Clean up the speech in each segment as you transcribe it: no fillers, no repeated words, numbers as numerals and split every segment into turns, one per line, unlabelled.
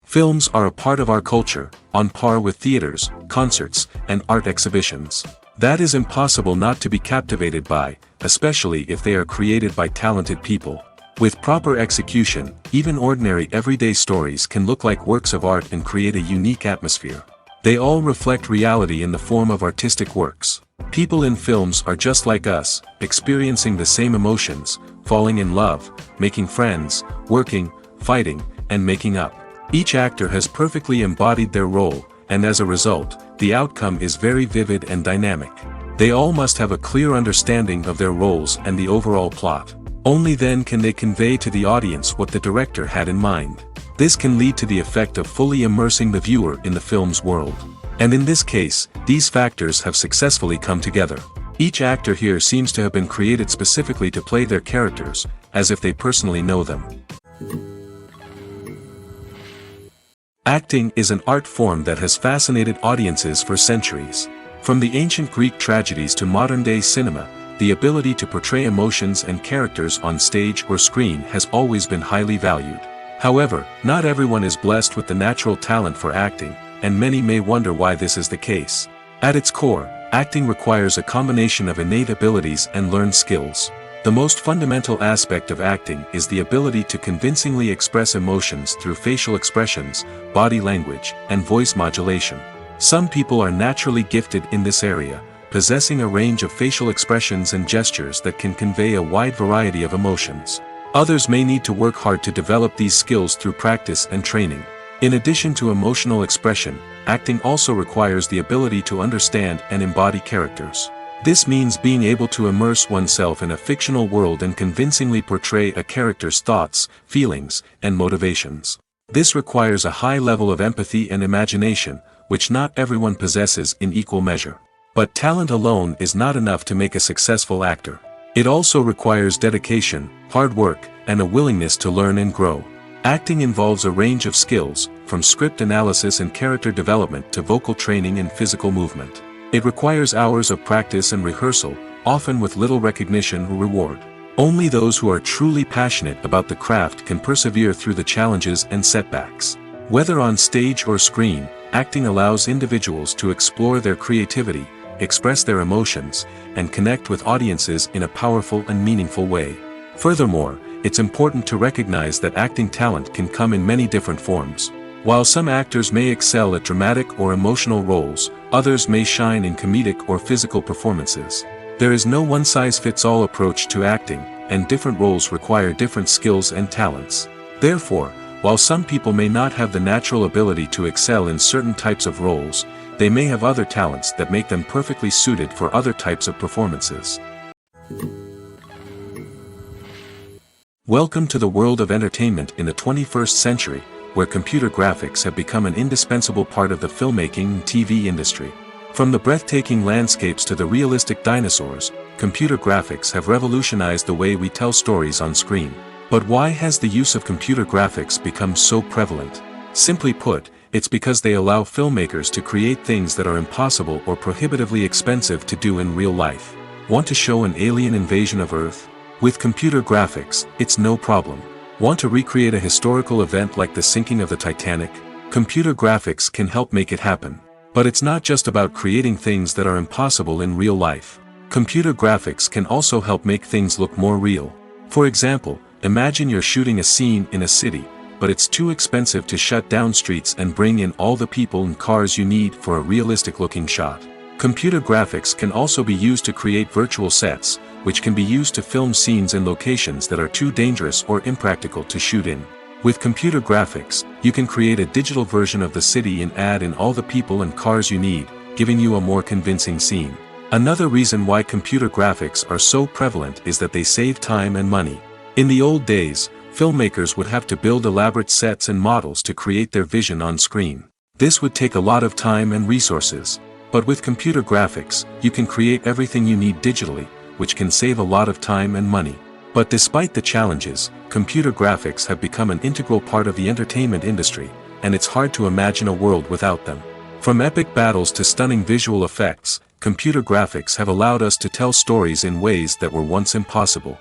Films are a part of our culture, on par with theaters, concerts, and art exhibitions. That is impossible not to be captivated by, especially if they are created by talented people. With proper execution, even ordinary everyday stories can look like works of art and create a unique atmosphere. They all reflect reality in the form of artistic works. People in films are just like us, experiencing the same emotions, falling in love, making friends, working, fighting, and making up. Each actor has perfectly embodied their role, and as a result, the outcome is very vivid and dynamic. They all must have a clear understanding of their roles and the overall plot. Only then can they convey to the audience what the director had in mind. This can lead to the effect of fully immersing the viewer in the film's world. And in this case, these factors have successfully come together. Each actor here seems to have been created specifically to play their characters, as if they personally know them. Acting is an art form that has fascinated audiences for centuries. From the ancient Greek tragedies to modern-day cinema, the ability to portray emotions and characters on stage or screen has always been highly valued. However, not everyone is blessed with the natural talent for acting, and many may wonder why this is the case. At its core, acting requires a combination of innate abilities and learned skills. The most fundamental aspect of acting is the ability to convincingly express emotions through facial expressions, body language, and voice modulation. Some people are naturally gifted in this area, possessing a range of facial expressions and gestures that can convey a wide variety of emotions. Others may need to work hard to develop these skills through practice and training. In addition to emotional expression, acting also requires the ability to understand and embody characters. This means being able to immerse oneself in a fictional world and convincingly portray a character's thoughts, feelings, and motivations. This requires a high level of empathy and imagination, which not everyone possesses in equal measure. But talent alone is not enough to make a successful actor. It also requires dedication, hard work, and a willingness to learn and grow. Acting involves a range of skills, from script analysis and character development to vocal training and physical movement. It requires hours of practice and rehearsal, often with little recognition or reward. Only those who are truly passionate about the craft can persevere through the challenges and setbacks. Whether on stage or screen, acting allows individuals to explore their creativity, express their emotions, and connect with audiences in a powerful and meaningful way. Furthermore, it's important to recognize that acting talent can come in many different forms. While some actors may excel at dramatic or emotional roles, others may shine in comedic or physical performances. There is no one-size-fits-all approach to acting, and different roles require different skills and talents. Therefore, while some people may not have the natural ability to excel in certain types of roles, they may have other talents that make them perfectly suited for other types of performances. Welcome to the world of entertainment in the 21st century, where computer graphics have become an indispensable part of the filmmaking and TV industry. From the breathtaking landscapes to the realistic dinosaurs, computer graphics have revolutionized the way we tell stories on screen. But why has the use of computer graphics become so prevalent? Simply put, it's because they allow filmmakers to create things that are impossible or prohibitively expensive to do in real life. Want to show an alien invasion of Earth? With computer graphics, it's no problem. Want to recreate a historical event like the sinking of the Titanic? Computer graphics can help make it happen. But it's not just about creating things that are impossible in real life. Computer graphics can also help make things look more real. For example, imagine you're shooting a scene in a city, but it's too expensive to shut down streets and bring in all the people and cars you need for a realistic-looking shot. Computer graphics can also be used to create virtual sets, which can be used to film scenes in locations that are too dangerous or impractical to shoot in. With computer graphics, you can create a digital version of the city and add in all the people and cars you need, giving you a more convincing scene. Another reason why computer graphics are so prevalent is that they save time and money. In the old days, filmmakers would have to build elaborate sets and models to create their vision on screen. This would take a lot of time and resources. But with computer graphics, you can create everything you need digitally, which can save a lot of time and money. But despite the challenges, computer graphics have become an integral part of the entertainment industry, and it's hard to imagine a world without them. From epic battles to stunning visual effects, computer graphics have allowed us to tell stories in ways that were once impossible.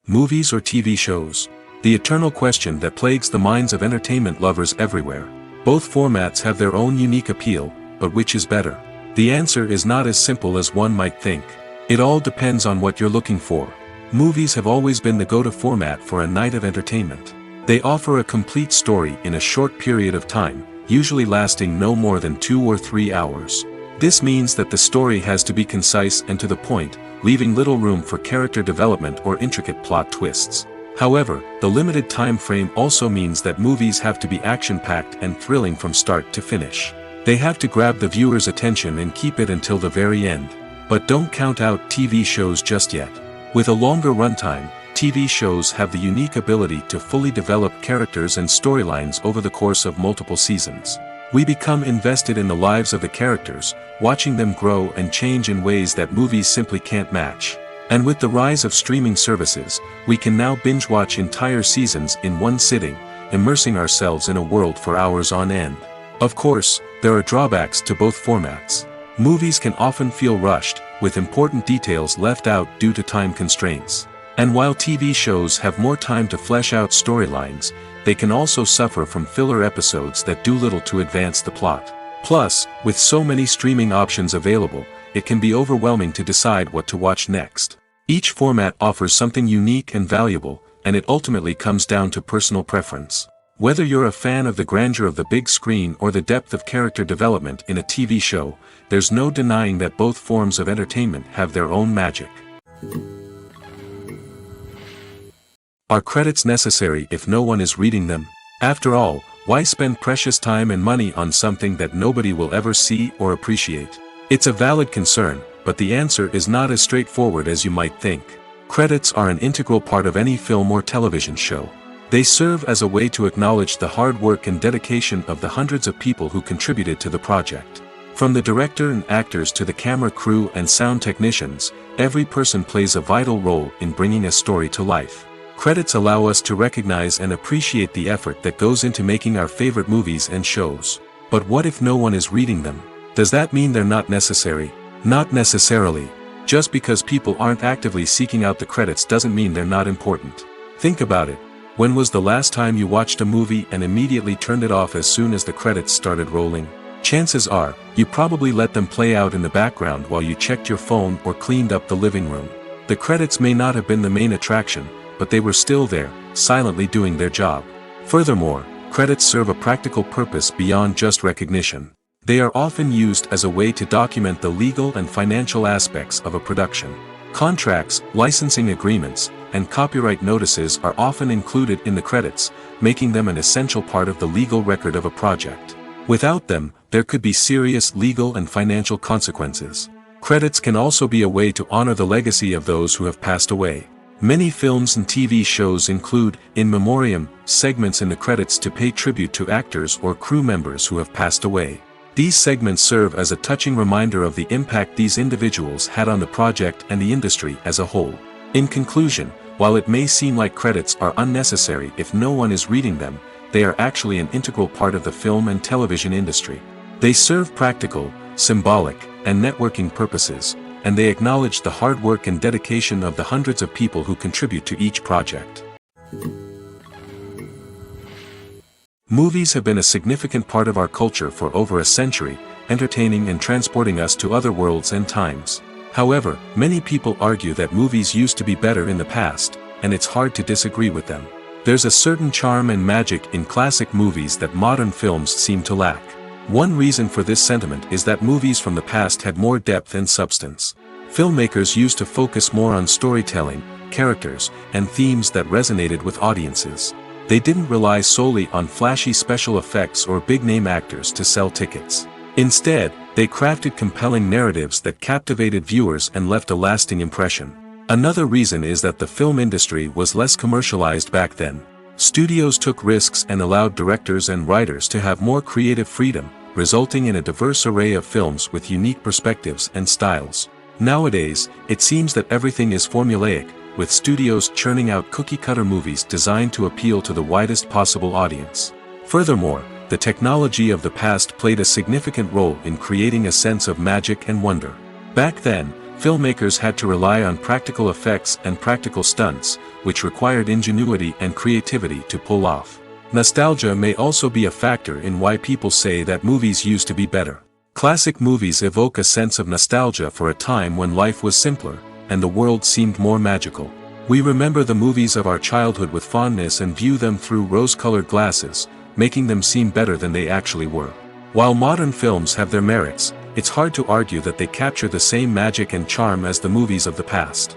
Movies or TV shows? the eternal question that plagues the minds of entertainment lovers everywhere. Both formats have their own unique appeal, but which is better? The answer is not as simple as one might think. It all depends on what you're looking for. Movies have always been the go-to format for a night of entertainment. They offer a complete story in a short period of time, usually lasting no more than 2 or 3 hours. This means that the story has to be concise and to the point, leaving little room for character development or intricate plot twists. However, the limited time frame also means that movies have to be action-packed and thrilling from start to finish. They have to grab the viewer's attention and keep it until the very end. But don't count out TV shows just yet. With a longer runtime, TV shows have the unique ability to fully develop characters and storylines over the course of multiple seasons. We become invested in the lives of the characters, watching them grow and change in ways that movies simply can't match. And with the rise of streaming services, we can now binge-watch entire seasons in one sitting, immersing ourselves in a world for hours on end. Of course, there are drawbacks to both formats. Movies can often feel rushed, with important details left out due to time constraints. And while TV shows have more time to flesh out storylines, they can also suffer from filler episodes that do little to advance the plot. Plus, with so many streaming options available, it can be overwhelming to decide what to watch next. Each format offers something unique and valuable, and it ultimately comes down to personal preference. Whether you're a fan of the grandeur of the big screen or the depth of character development in a TV show, there's no denying that both forms of entertainment have their own magic. Are credits necessary if no one is reading them? After all, why spend precious time and money on something that nobody will ever see or appreciate? It's a valid concern, but the answer is not as straightforward as you might think. Credits are an integral part of any film or television show. They serve as a way to acknowledge the hard work and dedication of the hundreds of people who contributed to the project. From the director and actors to the camera crew and sound technicians, every person plays a vital role in bringing a story to life. Credits allow us to recognize and appreciate the effort that goes into making our favorite movies and shows. But what if no one is reading them? Does that mean they're not necessary? Not necessarily. Just because people aren't actively seeking out the credits doesn't mean they're not important. Think about it. When was the last time you watched a movie and immediately turned it off as soon as the credits started rolling? Chances are, you probably let them play out in the background while you checked your phone or cleaned up the living room. The credits may not have been the main attraction, but they were still there, silently doing their job. Furthermore, credits serve a practical purpose beyond just recognition. They are often used as a way to document the legal and financial aspects of a production. Contracts, licensing agreements, and copyright notices are often included in the credits, making them an essential part of the legal record of a project. Without them, there could be serious legal and financial consequences. Credits can also be a way to honor the legacy of those who have passed away. Many films and TV shows include, in memoriam, segments in the credits to pay tribute to actors or crew members who have passed away. These segments serve as a touching reminder of the impact these individuals had on the project and the industry as a whole. In conclusion, while it may seem like credits are unnecessary if no one is reading them, they are actually an integral part of the film and television industry. They serve practical, symbolic, and networking purposes, and they acknowledge the hard work and dedication of the hundreds of people who contribute to each project. Movies have been a significant part of our culture for over a century, entertaining and transporting us to other worlds and times. However, many people argue that movies used to be better in the past, and it's hard to disagree with them. There's a certain charm and magic in classic movies that modern films seem to lack. One reason for this sentiment is that movies from the past had more depth and substance. Filmmakers used to focus more on storytelling, characters, and themes that resonated with audiences. They didn't rely solely on flashy special effects or big-name actors to sell tickets. Instead, they crafted compelling narratives that captivated viewers and left a lasting impression. Another reason is that the film industry was less commercialized back then. Studios took risks and allowed directors and writers to have more creative freedom, resulting in a diverse array of films with unique perspectives and styles. Nowadays, it seems that everything is formulaic, with studios churning out cookie-cutter movies designed to appeal to the widest possible audience. Furthermore, the technology of the past played a significant role in creating a sense of magic and wonder. Back then, filmmakers had to rely on practical effects and practical stunts, which required ingenuity and creativity to pull off. Nostalgia may also be a factor in why people say that movies used to be better. Classic movies evoke a sense of nostalgia for a time when life was simpler, and the world seemed more magical. We remember the movies of our childhood with fondness and view them through rose-colored glasses, making them seem better than they actually were. While modern films have their merits, it's hard to argue that they capture the same magic and charm as the movies of the past.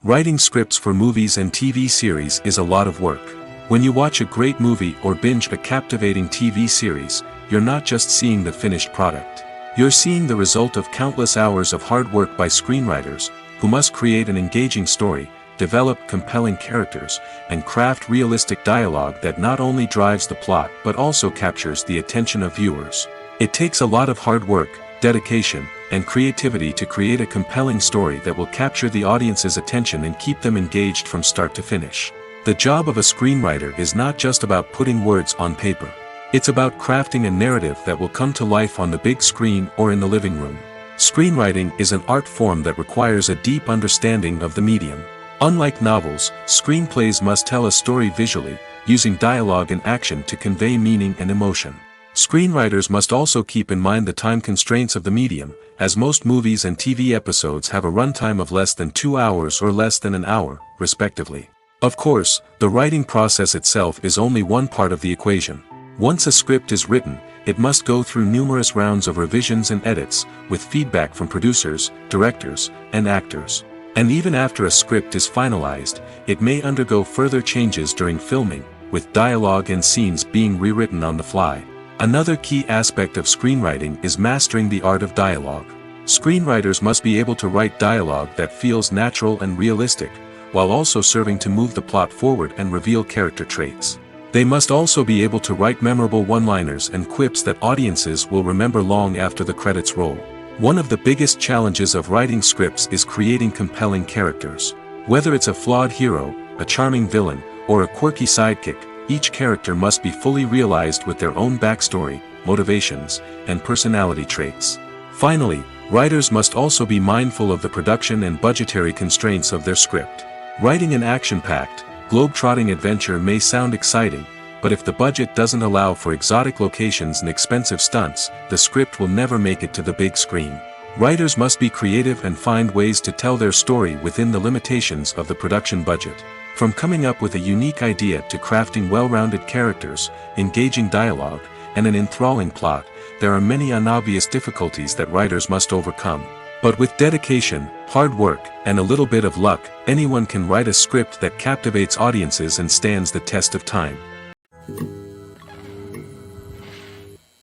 Writing scripts for movies and TV series is a lot of work. When you watch a great movie or binge a captivating TV series, you're not just seeing the finished product. You're seeing the result of countless hours of hard work by screenwriters, who must create an engaging story, develop compelling characters, and craft realistic dialogue that not only drives the plot but also captures the attention of viewers. It takes a lot of hard work, dedication, and creativity to create a compelling story that will capture the audience's attention and keep them engaged from start to finish. The job of a screenwriter is not just about putting words on paper. It's about crafting a narrative that will come to life on the big screen or in the living room. Screenwriting is an art form that requires a deep understanding of the medium. Unlike novels, screenplays must tell a story visually, using dialogue and action to convey meaning and emotion. Screenwriters must also keep in mind the time constraints of the medium, as most movies and TV episodes have a runtime of less than 2 hours or less than an hour, respectively. Of course, the writing process itself is only one part of the equation. Once a script is written, it must go through numerous rounds of revisions and edits, with feedback from producers, directors, and actors. And even after a script is finalized, it may undergo further changes during filming, with dialogue and scenes being rewritten on the fly. Another key aspect of screenwriting is mastering the art of dialogue. Screenwriters must be able to write dialogue that feels natural and realistic, while also serving to move the plot forward and reveal character traits. They must also be able to write memorable one-liners and quips that audiences will remember long after the credits roll. One of the biggest challenges of writing scripts is creating compelling characters. Whether it's a flawed hero, a charming villain, or a quirky sidekick, each character must be fully realized with their own backstory, motivations, and personality traits. Finally, writers must also be mindful of the production and budgetary constraints of their script. Writing an action-packed, globe-trotting adventure may sound exciting, but if the budget doesn't allow for exotic locations and expensive stunts, the script will never make it to the big screen. Writers must be creative and find ways to tell their story within the limitations of the production budget. From coming up with a unique idea to crafting well-rounded characters, engaging dialogue, and an enthralling plot, there are many unobvious difficulties that writers must overcome. But with dedication, hard work, and a little bit of luck, anyone can write a script that captivates audiences and stands the test of time.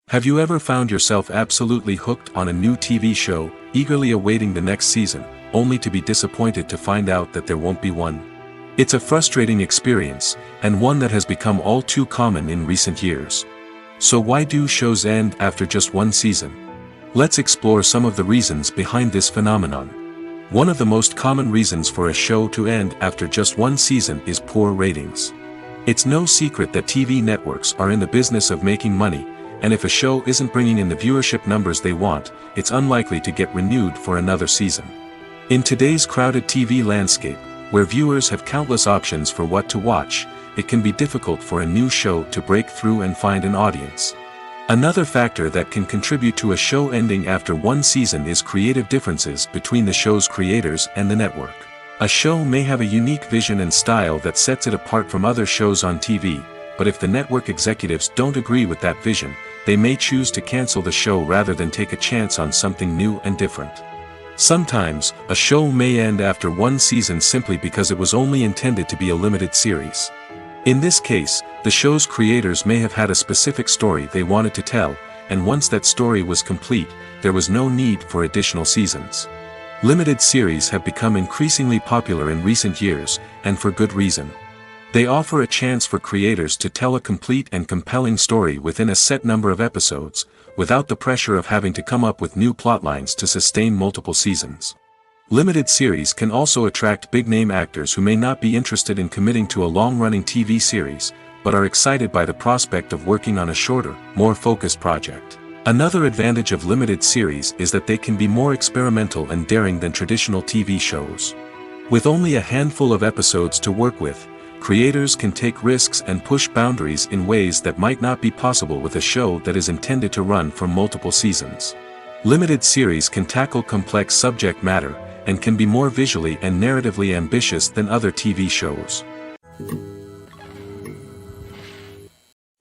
Have you ever found yourself absolutely hooked on a new TV show, eagerly awaiting the next season, only to be disappointed to find out that there won't be one? It's a frustrating experience, and one that has become all too common in recent years. So why do shows end after just one season? Let's explore some of the reasons behind this phenomenon. One of the most common reasons for a show to end after just one season is poor ratings. It's no secret that TV networks are in the business of making money, and if a show isn't bringing in the viewership numbers they want, it's unlikely to get renewed for another season. In today's crowded TV landscape, where viewers have countless options for what to watch, it can be difficult for a new show to break through and find an audience. Another factor that can contribute to a show ending after one season is creative differences between the show's creators and the network. A show may have a unique vision and style that sets it apart from other shows on TV, but if the network executives don't agree with that vision, they may choose to cancel the show rather than take a chance on something new and different. Sometimes, a show may end after one season simply because it was only intended to be a limited series. In this case, the show's creators may have had a specific story they wanted to tell, and once that story was complete, there was no need for additional seasons. Limited series have become increasingly popular in recent years, and for good reason. They offer a chance for creators to tell a complete and compelling story within a set number of episodes, without the pressure of having to come up with new plotlines to sustain multiple seasons. Limited series can also attract big-name actors who may not be interested in committing to a long-running TV series, but are excited by the prospect of working on a shorter, more focused project. Another advantage of limited series is that they can be more experimental and daring than traditional TV shows. With only a handful of episodes to work with, creators can take risks and push boundaries in ways that might not be possible with a show that is intended to run for multiple seasons. Limited series can tackle complex subject matter, and can be more visually and narratively ambitious than other TV shows.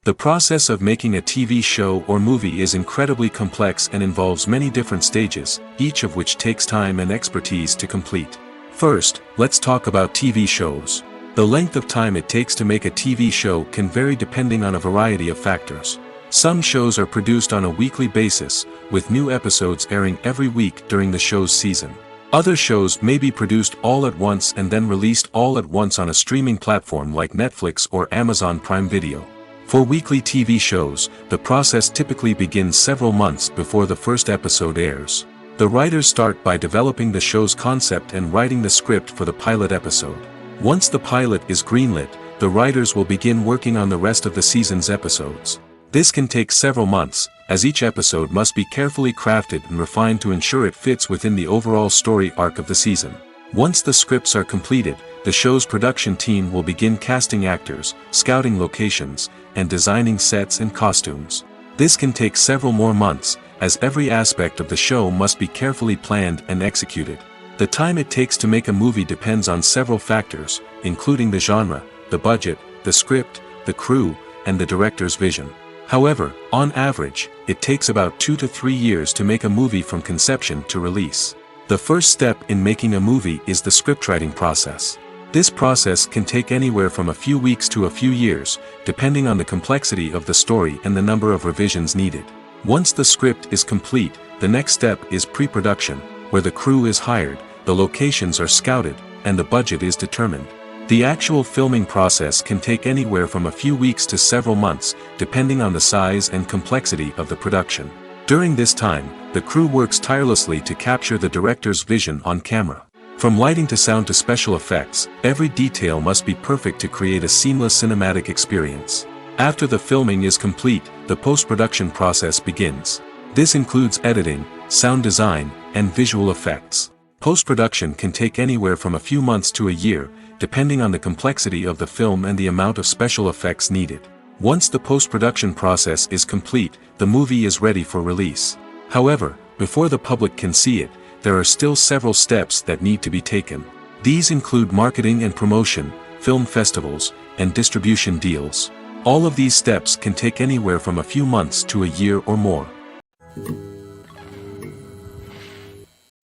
The process of making a TV show or movie is incredibly complex and involves many different stages, each of which takes time and expertise to complete. First, let's talk about TV shows. The length of time it takes to make a TV show can vary depending on a variety of factors. Some shows are produced on a weekly basis, with new episodes airing every week during the show's season. Other shows may be produced all at once and then released all at once on a streaming platform like Netflix or Amazon Prime Video. For weekly TV shows, the process typically begins several months before the first episode airs. The writers start by developing the show's concept and writing the script for the pilot episode. Once the pilot is greenlit, the writers will begin working on the rest of the season's episodes. This can take several months, as each episode must be carefully crafted and refined to ensure it fits within the overall story arc of the season. Once the scripts are completed, the show's production team will begin casting actors, scouting locations, and designing sets and costumes. This can take several more months, as every aspect of the show must be carefully planned and executed. The time it takes to make a movie depends on several factors, including the genre, the budget, the script, the crew, and the director's vision. However, on average, it takes about 2 to 3 years to make a movie from conception to release. The first step in making a movie is the scriptwriting process. This process can take anywhere from a few weeks to a few years, depending on the complexity of the story and the number of revisions needed. Once the script is complete, the next step is pre-production, where the crew is hired, the locations are scouted, and the budget is determined. The actual filming process can take anywhere from a few weeks to several months, depending on the size and complexity of the production. During this time, the crew works tirelessly to capture the director's vision on camera. From lighting to sound to special effects, every detail must be perfect to create a seamless cinematic experience. After the filming is complete, the post-production process begins. This includes editing, sound design, and visual effects. Post-production can take anywhere from a few months to a year, depending on the complexity of the film and the amount of special effects needed. Once the post-production process is complete, the movie is ready for release. However, before the public can see it, there are still several steps that need to be taken. These include marketing and promotion, film festivals, and distribution deals. All of these steps can take anywhere from a few months to a year or more.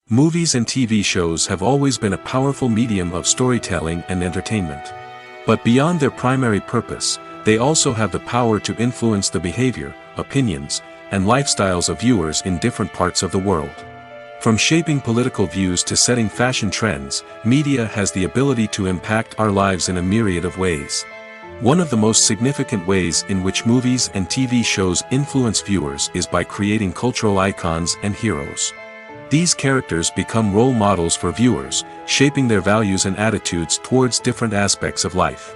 Movies and TV shows have always been a powerful medium of storytelling and entertainment. But beyond their primary purpose, they also have the power to influence the behavior, opinions, and lifestyles of viewers in different parts of the world. From shaping political views to setting fashion trends, media has the ability to impact our lives in a myriad of ways. One of the most significant ways in which movies and TV shows influence viewers is by creating cultural icons and heroes. These characters become role models for viewers, shaping their values and attitudes towards different aspects of life.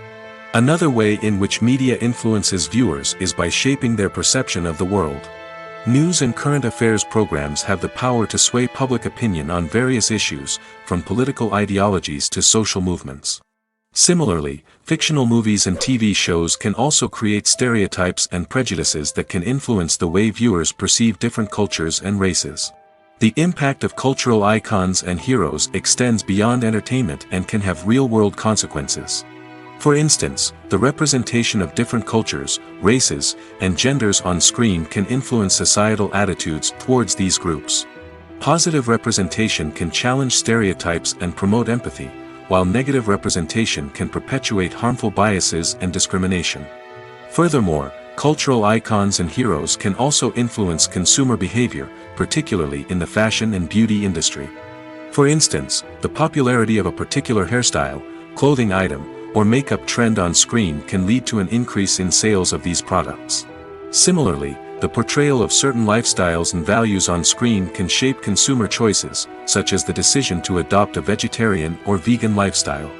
Another way in which media influences viewers is by shaping their perception of the world. News and current affairs programs have the power to sway public opinion on various issues, from political ideologies to social movements. Similarly, fictional movies and TV shows can also create stereotypes and prejudices that can influence the way viewers perceive different cultures and races. The impact of cultural icons and heroes extends beyond entertainment and can have real-world consequences. For instance, the representation of different cultures, races, and genders on screen can influence societal attitudes towards these groups. Positive representation can challenge stereotypes and promote empathy, while negative representation can perpetuate harmful biases and discrimination. Furthermore, cultural icons and heroes can also influence consumer behavior, particularly in the fashion and beauty industry. For instance, the popularity of a particular hairstyle, clothing item, or makeup trend on screen can lead to an increase in sales of these products. Similarly, the portrayal of certain lifestyles and values on screen can shape consumer choices, such as the decision to adopt a vegetarian or vegan lifestyle.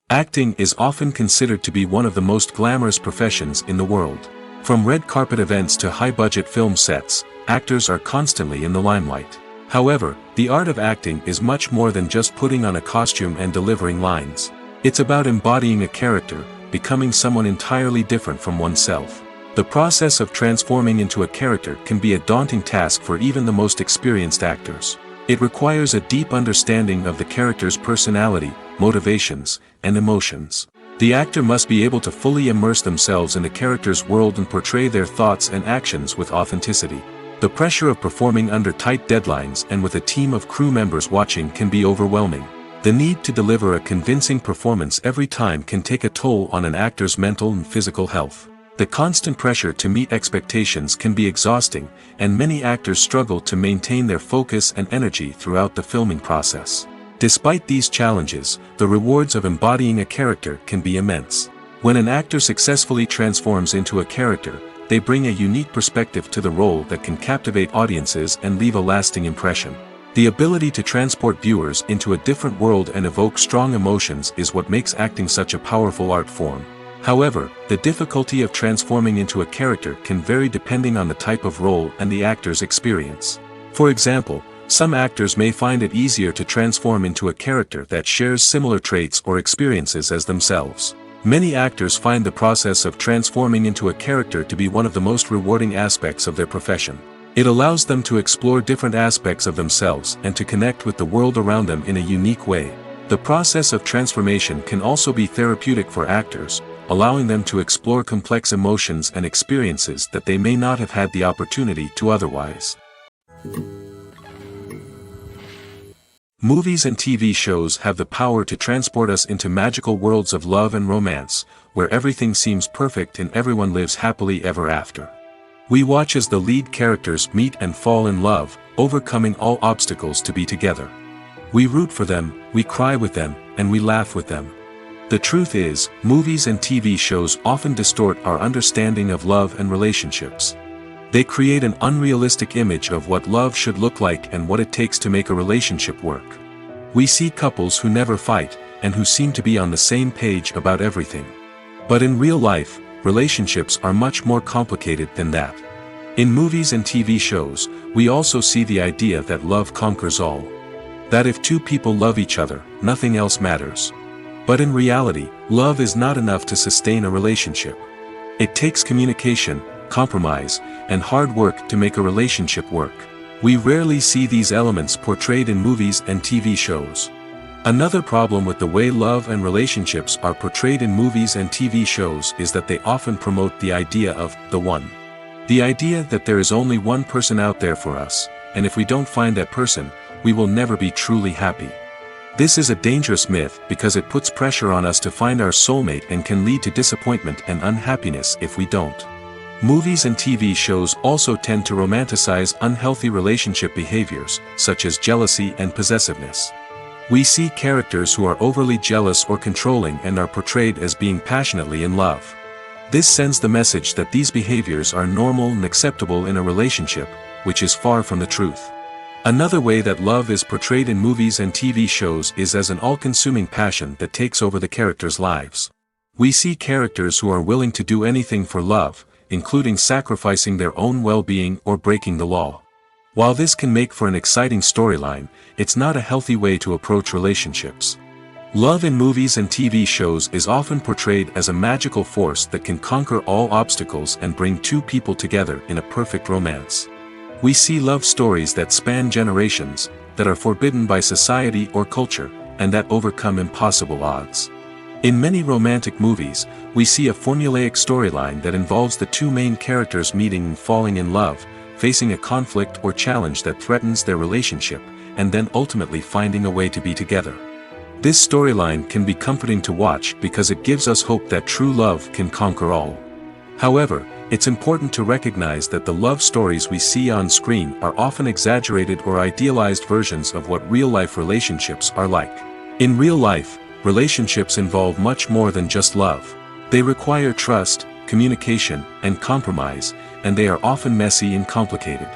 Acting is often considered to be one of the most glamorous professions in the world. From red carpet events to high-budget film sets, actors are constantly in the limelight. However, the art of acting is much more than just putting on a costume and delivering lines. It's about embodying a character, becoming someone entirely different from oneself. The process of transforming into a character can be a daunting task for even the most experienced actors. It requires a deep understanding of the character's personality, motivations, and emotions. The actor must be able to fully immerse themselves in the character's world and portray their thoughts and actions with authenticity. The pressure of performing under tight deadlines and with a team of crew members watching can be overwhelming. The need to deliver a convincing performance every time can take a toll on an actor's mental and physical health. The constant pressure to meet expectations can be exhausting, and many actors struggle to maintain their focus and energy throughout the filming process. Despite these challenges, the rewards of embodying a character can be immense. When an actor successfully transforms into a character, they bring a unique perspective to the role that can captivate audiences and leave a lasting impression. The ability to transport viewers into a different world and evoke strong emotions is what makes acting such a powerful art form. However, the difficulty of transforming into a character can vary depending on the type of role and the actor's experience. For example, some actors may find it easier to transform into a character that shares similar traits or experiences as themselves. Many actors find the process of transforming into a character to be one of the most rewarding aspects of their profession. It allows them to explore different aspects of themselves and to connect with the world around them in a unique way. The process of transformation can also be therapeutic for actors, allowing them to explore complex emotions and experiences that they may not have had the opportunity to otherwise. Movies and TV shows have the power to transport us into magical worlds of love and romance, where everything seems perfect and everyone lives happily ever after. We watch as the lead characters meet and fall in love, overcoming all obstacles to be together. We root for them, we cry with them, and we laugh with them. The truth is, movies and TV shows often distort our understanding of love and relationships. They create an unrealistic image of what love should look like and what it takes to make a relationship work. We see couples who never fight, and who seem to be on the same page about everything. But in real life, relationships are much more complicated than that. In movies and TV shows, we also see the idea that love conquers all. That if two people love each other, nothing else matters. But in reality, love is not enough to sustain a relationship. It takes communication, compromise, and hard work to make a relationship work. We rarely see these elements portrayed in movies and TV shows. Another problem with the way love and relationships are portrayed in movies and TV shows is that they often promote the idea of the one. The idea that there is only one person out there for us, and if we don't find that person, we will never be truly happy. This is a dangerous myth because it puts pressure on us to find our soulmate and can lead to disappointment and unhappiness if we don't. Movies and TV shows also tend to romanticize unhealthy relationship behaviors, such as jealousy and possessiveness. We see characters who are overly jealous or controlling and are portrayed as being passionately in love. This sends the message that these behaviors are normal and acceptable in a relationship, which is far from the truth. Another way that love is portrayed in movies and TV shows is as an all-consuming passion that takes over the characters' lives. We see characters who are willing to do anything for love, including sacrificing their own well-being or breaking the law. While this can make for an exciting storyline, it's not a healthy way to approach relationships. Love in movies and TV shows is often portrayed as a magical force that can conquer all obstacles and bring two people together in a perfect romance. We see love stories that span generations, that are forbidden by society or culture, and that overcome impossible odds. In many romantic movies, we see a formulaic storyline that involves the two main characters meeting and falling in love, facing a conflict or challenge that threatens their relationship, and then ultimately finding a way to be together. This storyline can be comforting to watch because it gives us hope that true love can conquer all. However, it's important to recognize that the love stories we see on screen are often exaggerated or idealized versions of what real-life relationships are like. In real life, relationships involve much more than just love. They require trust, communication, and compromise, and they are often messy and complicated.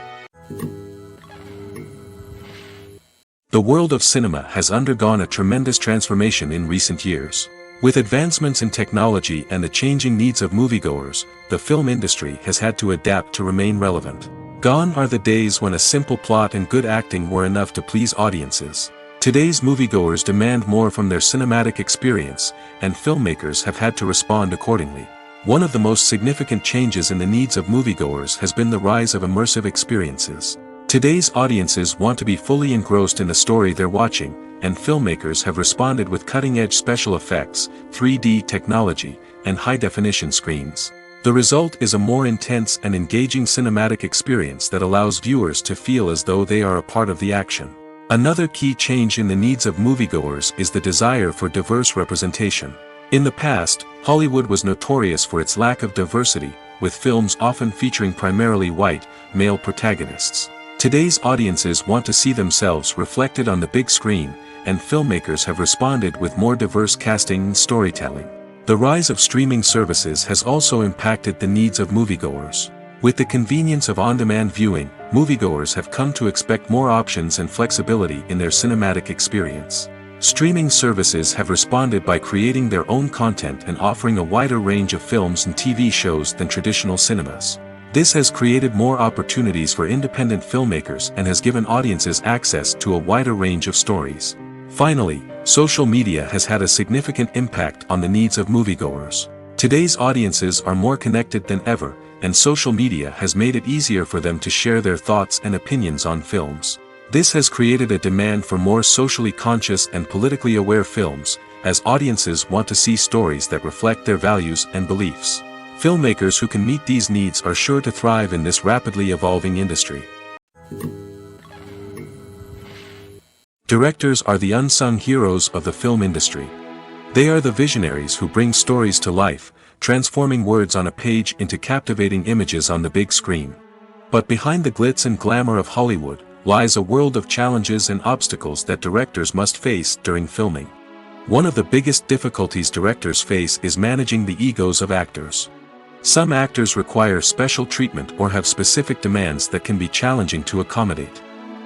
The world of cinema has undergone a tremendous transformation in recent years. With advancements in technology and the changing needs of moviegoers, the film industry has had to adapt to remain relevant. Gone are the days when a simple plot and good acting were enough to please audiences. Today's moviegoers demand more from their cinematic experience, and filmmakers have had to respond accordingly. One of the most significant changes in the needs of moviegoers has been the rise of immersive experiences. Today's audiences want to be fully engrossed in the story they're watching, and filmmakers have responded with cutting-edge special effects, 3D technology, and high-definition screens. The result is a more intense and engaging cinematic experience that allows viewers to feel as though they are a part of the action. Another key change in the needs of moviegoers is the desire for diverse representation. In the past, Hollywood was notorious for its lack of diversity, with films often featuring primarily white, male protagonists. Today's audiences want to see themselves reflected on the big screen, and filmmakers have responded with more diverse casting and storytelling. The rise of streaming services has also impacted the needs of moviegoers. With the convenience of on-demand viewing, moviegoers have come to expect more options and flexibility in their cinematic experience. Streaming services have responded by creating their own content and offering a wider range of films and TV shows than traditional cinemas. This has created more opportunities for independent filmmakers and has given audiences access to a wider range of stories. Finally, social media has had a significant impact on the needs of moviegoers. Today's audiences are more connected than ever, and social media has made it easier for them to share their thoughts and opinions on films. This has created a demand for more socially conscious and politically aware films, as audiences want to see stories that reflect their values and beliefs. Filmmakers who can meet these needs are sure to thrive in this rapidly evolving industry. Directors are the unsung heroes of the film industry. They are the visionaries who bring stories to life, transforming words on a page into captivating images on the big screen. But behind the glitz and glamour of Hollywood lies a world of challenges and obstacles that directors must face during filming. One of the biggest difficulties directors face is managing the egos of actors. Some actors require special treatment or have specific demands that can be challenging to accommodate.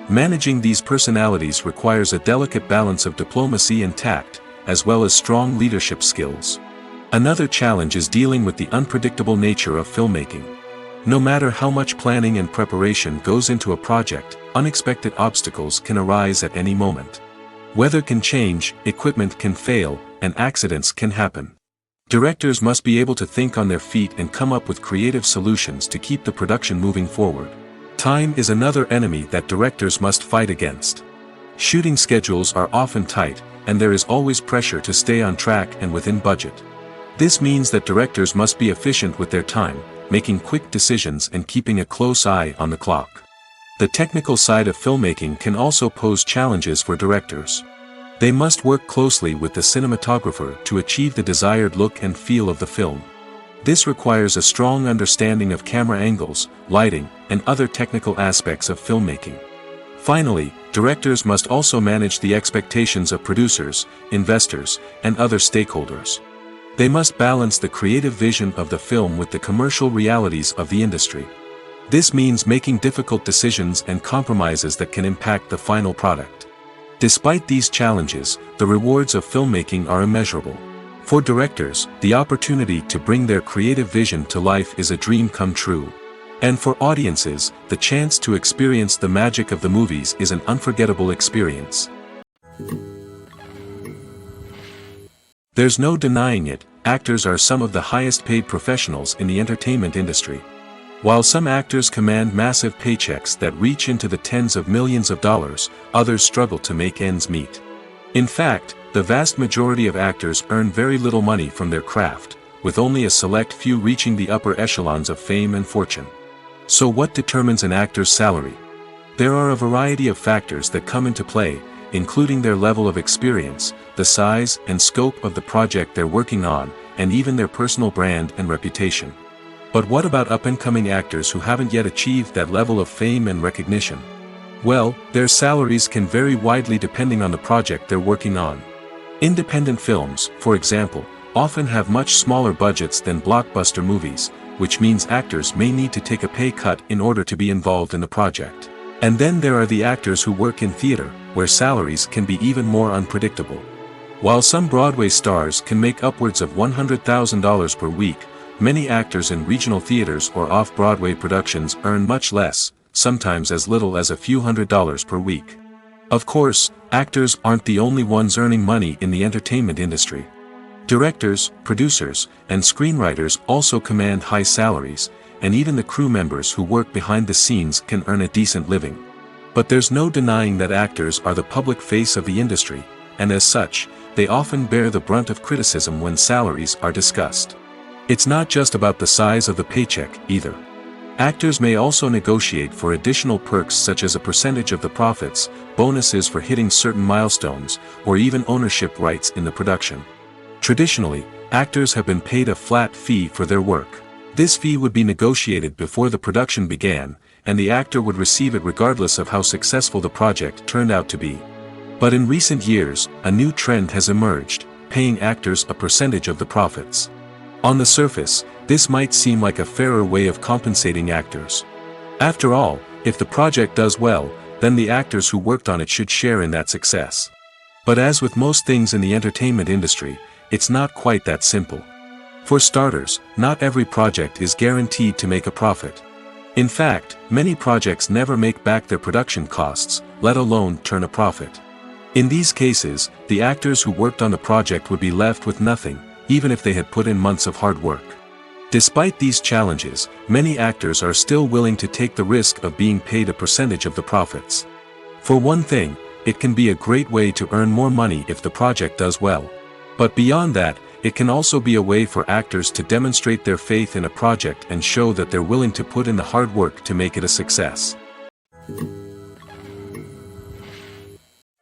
Managing these personalities requires a delicate balance of diplomacy and tact, as well as strong leadership skills. Another challenge is dealing with the unpredictable nature of filmmaking. No matter how much planning and preparation goes into a project, unexpected obstacles can arise at any moment. Weather can change, equipment can fail, and accidents can happen. Directors must be able to think on their feet and come up with creative solutions to keep the production moving forward. Time is another enemy that directors must fight against. Shooting schedules are often tight, and there is always pressure to stay on track and within budget. This means that directors must be efficient with their time, making quick decisions and keeping a close eye on the clock. The technical side of filmmaking can also pose challenges for directors. They must work closely with the cinematographer to achieve the desired look and feel of the film. This requires a strong understanding of camera angles, lighting, and other technical aspects of filmmaking. Finally, directors must also manage the expectations of producers, investors, and other stakeholders. They must balance the creative vision of the film with the commercial realities of the industry. This means making difficult decisions and compromises that can impact the final product. Despite these challenges, the rewards of filmmaking are immeasurable. For directors, the opportunity to bring their creative vision to life is a dream come true. And for audiences, the chance to experience the magic of the movies is an unforgettable experience. There's no denying it, actors are some of the highest paid professionals in the entertainment industry. While some actors command massive paychecks that reach into the tens of millions of dollars, others struggle to make ends meet. In fact, the vast majority of actors earn very little money from their craft, with only a select few reaching the upper echelons of fame and fortune. So what determines an actor's salary? There are a variety of factors that come into play, including their level of experience, the size and scope of the project they're working on, and even their personal brand and reputation. But what about up-and-coming actors who haven't yet achieved that level of fame and recognition? Well, their salaries can vary widely depending on the project they're working on. Independent films, for example, often have much smaller budgets than blockbuster movies, which means actors may need to take a pay cut in order to be involved in the project. And then there are the actors who work in theater, where salaries can be even more unpredictable. While some Broadway stars can make upwards of $100,000 per week, many actors in regional theaters or off-Broadway productions earn much less, sometimes as little as a few $100s per week. Of course, actors aren't the only ones earning money in the entertainment industry. Directors, producers, and screenwriters also command high salaries, and even the crew members who work behind the scenes can earn a decent living. But there's no denying that actors are the public face of the industry, and as such, they often bear the brunt of criticism when salaries are discussed. It's not just about the size of the paycheck, either. Actors may also negotiate for additional perks such as a percentage of the profits, bonuses for hitting certain milestones, or even ownership rights in the production. Traditionally, actors have been paid a flat fee for their work. This fee would be negotiated before the production began, and the actor would receive it regardless of how successful the project turned out to be. But in recent years, a new trend has emerged, paying actors a percentage of the profits. On the surface, this might seem like a fairer way of compensating actors. After all, if the project does well, then the actors who worked on it should share in that success. But as with most things in the entertainment industry, it's not quite that simple. For starters, not every project is guaranteed to make a profit. In fact, many projects never make back their production costs, let alone turn a profit. In these cases, the actors who worked on the project would be left with nothing, even if they had put in months of hard work. Despite these challenges, many actors are still willing to take the risk of being paid a percentage of the profits. For one thing, it can be a great way to earn more money if the project does well. But beyond that, it can also be a way for actors to demonstrate their faith in a project and show that they're willing to put in the hard work to make it a success.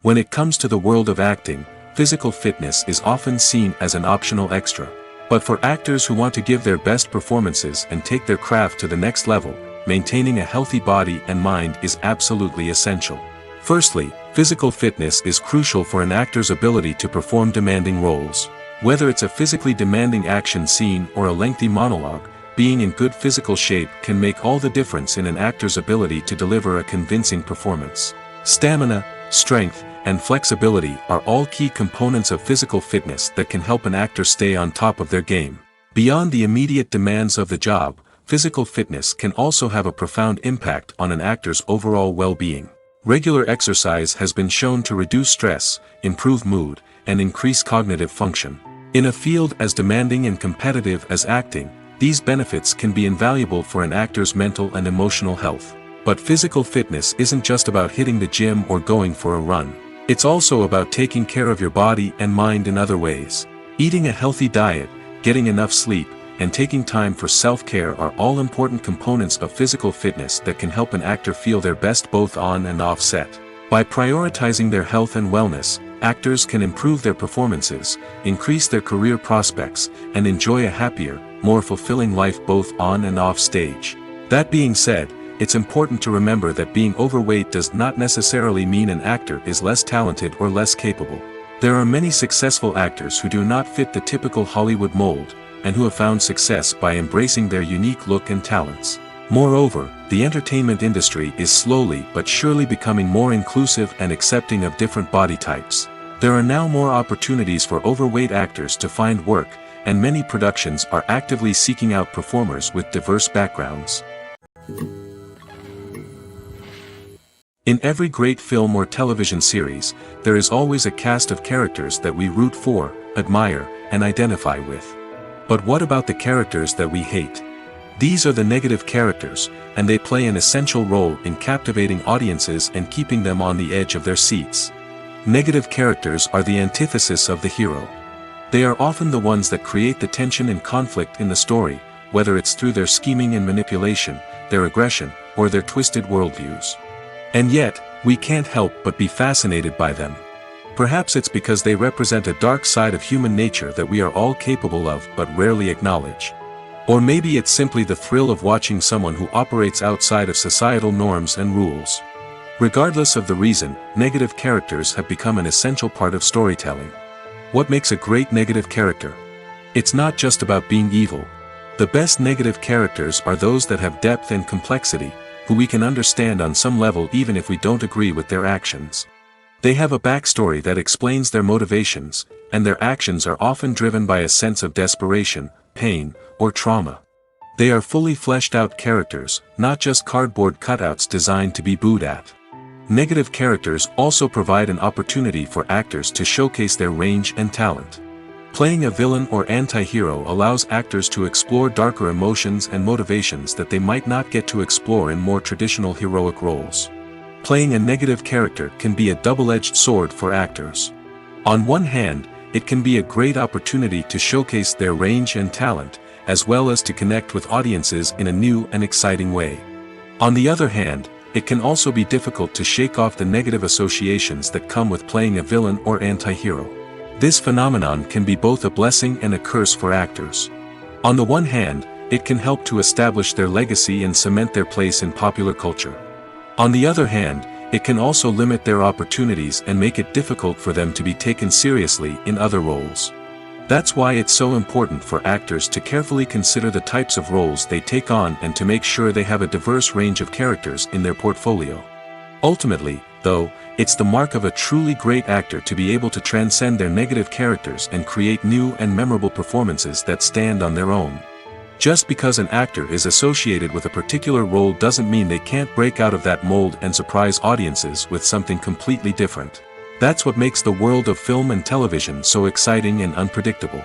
When it comes to the world of acting, physical fitness is often seen as an optional extra. But for actors who want to give their best performances and take their craft to the next level, maintaining a healthy body and mind is absolutely essential. Firstly, physical fitness is crucial for an actor's ability to perform demanding roles. Whether it's a physically demanding action scene or a lengthy monologue, being in good physical shape can make all the difference in an actor's ability to deliver a convincing performance. Stamina, strength, and flexibility are all key components of physical fitness that can help an actor stay on top of their game. Beyond the immediate demands of the job, physical fitness can also have a profound impact on an actor's overall well-being. Regular exercise has been shown to reduce stress, improve mood, and increase cognitive function. In a field as demanding and competitive as acting, these benefits can be invaluable for an actor's mental and emotional health. But physical fitness isn't just about hitting the gym or going for a run. It's also about taking care of your body and mind in other ways. Eating a healthy diet, getting enough sleep, and taking time for self-care are all important components of physical fitness that can help an actor feel their best both on and off set. By prioritizing their health and wellness, actors can improve their performances, increase their career prospects, and enjoy a happier, more fulfilling life both on and off stage. That being said, it's important to remember that being overweight does not necessarily mean an actor is less talented or less capable. There are many successful actors who do not fit the typical Hollywood mold, and who have found success by embracing their unique look and talents. Moreover, the entertainment industry is slowly but surely becoming more inclusive and accepting of different body types. There are now more opportunities for overweight actors to find work, and many productions are actively seeking out performers with diverse backgrounds. In every great film or television series, there is always a cast of characters that we root for, admire, and identify with. But what about the characters that we hate? These are the negative characters, and they play an essential role in captivating audiences and keeping them on the edge of their seats. Negative characters are the antithesis of the hero. They are often the ones that create the tension and conflict in the story, whether it's through their scheming and manipulation, their aggression, or their twisted worldviews. And yet, we can't help but be fascinated by them. Perhaps it's because they represent a dark side of human nature that we are all capable of but rarely acknowledge. Or maybe it's simply the thrill of watching someone who operates outside of societal norms and rules. Regardless of the reason, negative characters have become an essential part of storytelling. What makes a great negative character? It's not just about being evil. The best negative characters are those that have depth and complexity, who we can understand on some level even if we don't agree with their actions. They have a backstory that explains their motivations, and their actions are often driven by a sense of desperation, pain, or trauma. They are fully fleshed out characters, not just cardboard cutouts designed to be booed at. Negative characters also provide an opportunity for actors to showcase their range and talent. Playing a villain or anti-hero allows actors to explore darker emotions and motivations that they might not get to explore in more traditional heroic roles. Playing a negative character can be a double-edged sword for actors. On one hand, it can be a great opportunity to showcase their range and talent, as well as to connect with audiences in a new and exciting way. On the other hand, it can also be difficult to shake off the negative associations that come with playing a villain or anti-hero. This phenomenon can be both a blessing and a curse for actors. On the one hand, it can help to establish their legacy and cement their place in popular culture. On the other hand, it can also limit their opportunities and make it difficult for them to be taken seriously in other roles. That's why it's so important for actors to carefully consider the types of roles they take on and to make sure they have a diverse range of characters in their portfolio. Ultimately, though, it's the mark of a truly great actor to be able to transcend their negative characters and create new and memorable performances that stand on their own. Just because an actor is associated with a particular role doesn't mean they can't break out of that mold and surprise audiences with something completely different. That's what makes the world of film and television so exciting and unpredictable.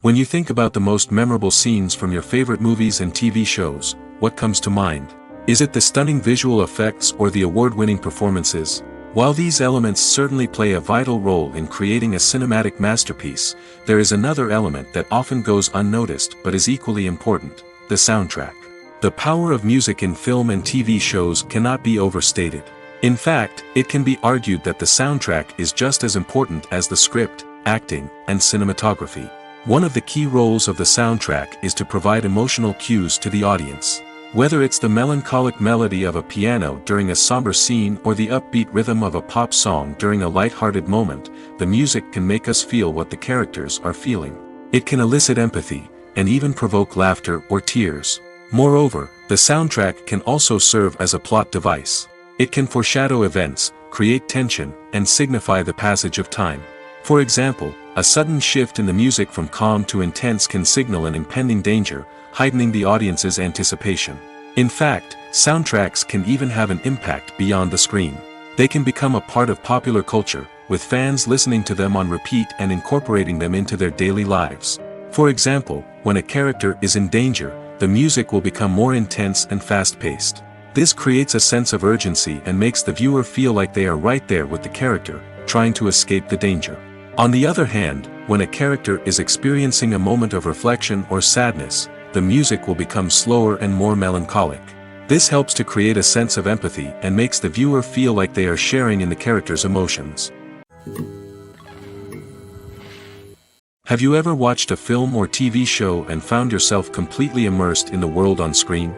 When you think about the most memorable scenes from your favorite movies and TV shows, what comes to mind? Is it the stunning visual effects or the award-winning performances? While these elements certainly play a vital role in creating a cinematic masterpiece, there is another element that often goes unnoticed but is equally important: the soundtrack. The power of music in film and TV shows cannot be overstated. In fact, it can be argued that the soundtrack is just as important as the script, acting, and cinematography. One of the key roles of the soundtrack is to provide emotional cues to the audience. Whether it's the melancholic melody of a piano during a somber scene or the upbeat rhythm of a pop song during a light-hearted moment, the music can make us feel what the characters are feeling. It can elicit empathy, and even provoke laughter or tears. Moreover, the soundtrack can also serve as a plot device. It can foreshadow events, create tension, and signify the passage of time. For example, a sudden shift in the music from calm to intense can signal an impending danger, heightening the audience's anticipation. In fact, soundtracks can even have an impact beyond the screen. They can become a part of popular culture, with fans listening to them on repeat and incorporating them into their daily lives. For example, when a character is in danger, the music will become more intense and fast-paced. This creates a sense of urgency and makes the viewer feel like they are right there with the character, trying to escape the danger. On the other hand, when a character is experiencing a moment of reflection or sadness, the music will become slower and more melancholic. This helps to create a sense of empathy and makes the viewer feel like they are sharing in the character's emotions. Have you ever watched a film or TV show and found yourself completely immersed in the world on screen?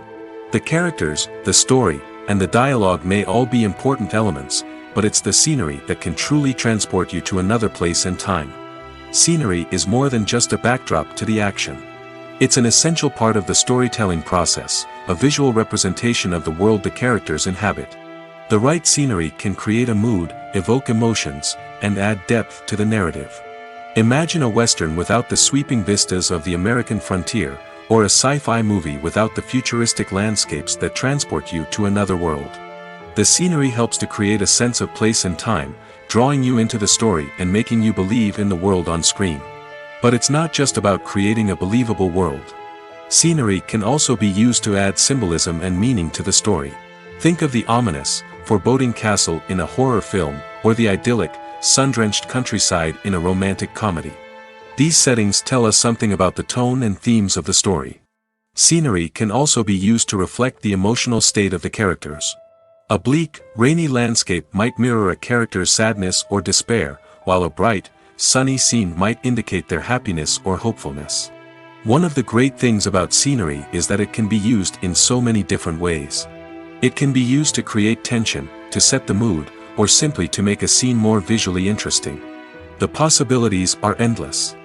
The characters, the story, and the dialogue may all be important elements, but it's the scenery that can truly transport you to another place and time. Scenery is more than just a backdrop to the action. It's an essential part of the storytelling process, a visual representation of the world the characters inhabit. The right scenery can create a mood, evoke emotions, and add depth to the narrative. Imagine a Western without the sweeping vistas of the American frontier, or a sci-fi movie without the futuristic landscapes that transport you to another world. The scenery helps to create a sense of place and time, drawing you into the story and making you believe in the world on screen. But it's not just about creating a believable world. Scenery can also be used to add symbolism and meaning to the story. Think of the ominous, foreboding castle in a horror film, or the idyllic, sun-drenched countryside in a romantic comedy. These settings tell us something about the tone and themes of the story. Scenery can also be used to reflect the emotional state of the characters. A bleak, rainy landscape might mirror a character's sadness or despair, while a bright, sunny scene might indicate their happiness or hopefulness. One of the great things about scenery is that it can be used in so many different ways. It can be used to create tension, to set the mood, or simply to make a scene more visually interesting. The possibilities are endless.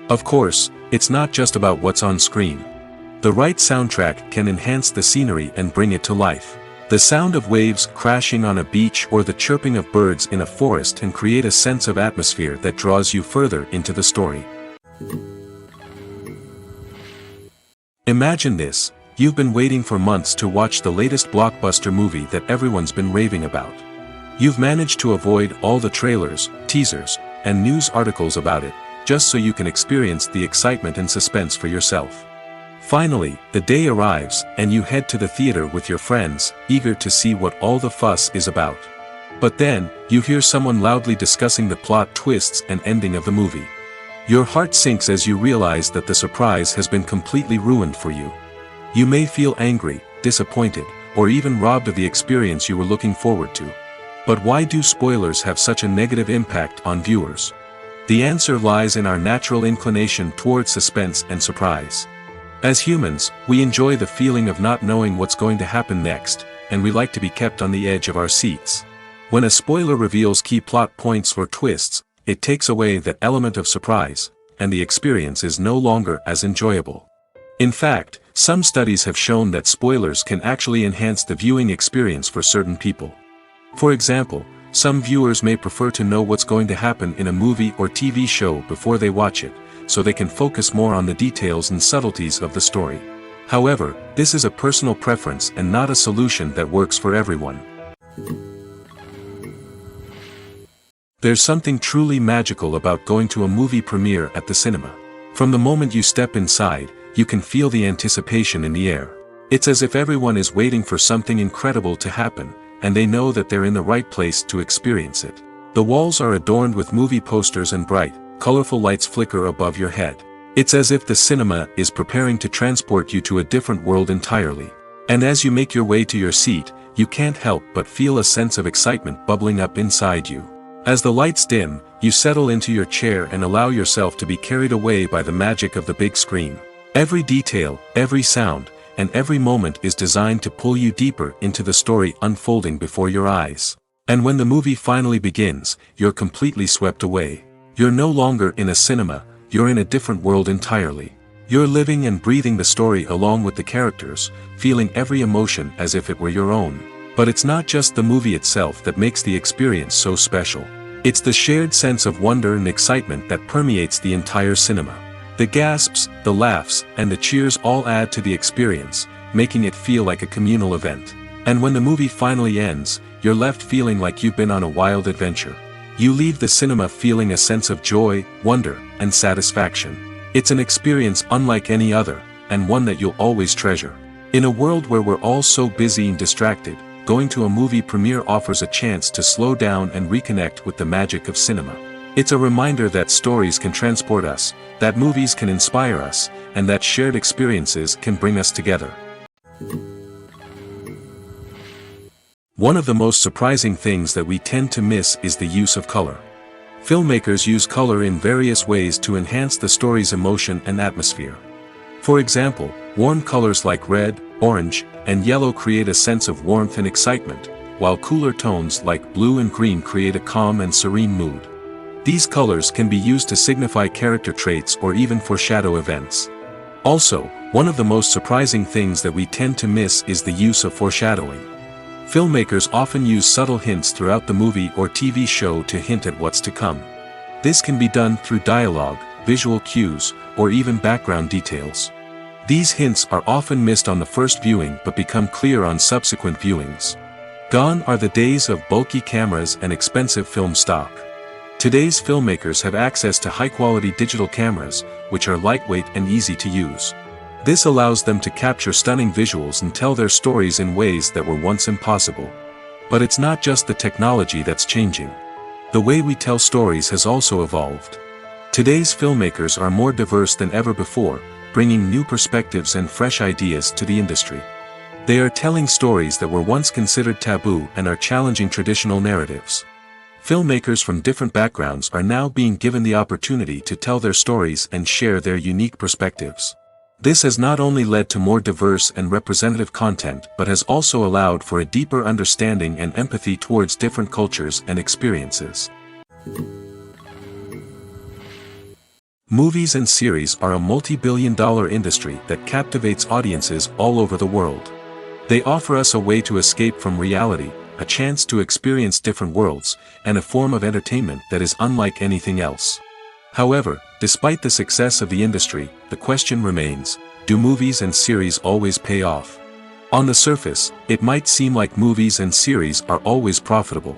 Of course, it's not just about what's on screen. The right soundtrack can enhance the scenery and bring it to life. The sound of waves crashing on a beach or the chirping of birds in a forest can create a sense of atmosphere that draws you further into the story. Imagine this: you've been waiting for months to watch the latest blockbuster movie that everyone's been raving about. You've managed to avoid all the trailers, teasers, and news articles about it, just so you can experience the excitement and suspense for yourself. Finally, the day arrives, and you head to the theater with your friends, eager to see what all the fuss is about. But then, you hear someone loudly discussing the plot twists and ending of the movie. Your heart sinks as you realize that the surprise has been completely ruined for you. You may feel angry, disappointed, or even robbed of the experience you were looking forward to. But why do spoilers have such a negative impact on viewers? The answer lies in our natural inclination toward suspense and surprise. As humans, we enjoy the feeling of not knowing what's going to happen next, and we like to be kept on the edge of our seats. When a spoiler reveals key plot points or twists, it takes away that element of surprise, and the experience is no longer as enjoyable. In fact, some studies have shown that spoilers can actually enhance the viewing experience for certain people. For example, some viewers may prefer to know what's going to happen in a movie or TV show before they watch it, so they can focus more on the details and subtleties of the story. However, this is a personal preference and not a solution that works for everyone. There's something truly magical about going to a movie premiere at the cinema. From the moment you step inside, you can feel the anticipation in the air. It's as if everyone is waiting for something incredible to happen, and they know that they're in the right place to experience it. The walls are adorned with movie posters and bright, colorful lights flicker above your head. It's as if the cinema is preparing to transport you to a different world entirely. And as you make your way to your seat, you can't help but feel a sense of excitement bubbling up inside you. As the lights dim, you settle into your chair and allow yourself to be carried away by the magic of the big screen. Every detail, every sound, and every moment is designed to pull you deeper into the story unfolding before your eyes. And when the movie finally begins, you're completely swept away. You're no longer in a cinema, you're in a different world entirely. You're living and breathing the story along with the characters, feeling every emotion as if it were your own. But it's not just the movie itself that makes the experience so special. It's the shared sense of wonder and excitement that permeates the entire cinema. The gasps, the laughs, and the cheers all add to the experience, making it feel like a communal event. And when the movie finally ends, you're left feeling like you've been on a wild adventure. You leave the cinema feeling a sense of joy, wonder, and satisfaction. It's an experience unlike any other, and one that you'll always treasure. In a world where we're all so busy and distracted, going to a movie premiere offers a chance to slow down and reconnect with the magic of cinema. It's a reminder that stories can transport us, that movies can inspire us, and that shared experiences can bring us together. One of the most surprising things that we tend to miss is the use of color. Filmmakers use color in various ways to enhance the story's emotion and atmosphere. For example, warm colors like red, orange, and yellow create a sense of warmth and excitement, while cooler tones like blue and green create a calm and serene mood. These colors can be used to signify character traits or even foreshadow events. Also, one of the most surprising things that we tend to miss is the use of foreshadowing. Filmmakers often use subtle hints throughout the movie or TV show to hint at what's to come. This can be done through dialogue, visual cues, or even background details. These hints are often missed on the first viewing but become clear on subsequent viewings. Gone are the days of bulky cameras and expensive film stock. Today's filmmakers have access to high-quality digital cameras, which are lightweight and easy to use. This allows them to capture stunning visuals and tell their stories in ways that were once impossible. But it's not just the technology that's changing. The way we tell stories has also evolved. Today's filmmakers are more diverse than ever before, bringing new perspectives and fresh ideas to the industry. They are telling stories that were once considered taboo and are challenging traditional narratives. Filmmakers from different backgrounds are now being given the opportunity to tell their stories and share their unique perspectives. This has not only led to more diverse and representative content but has also allowed for a deeper understanding and empathy towards different cultures and experiences. Movies and series are a multi-billion-dollar industry that captivates audiences all over the world. They offer us a way to escape from reality, a chance to experience different worlds, and a form of entertainment that is unlike anything else. However, despite the success of the industry, the question remains, do movies and series always pay off? On the surface, it might seem like movies and series are always profitable.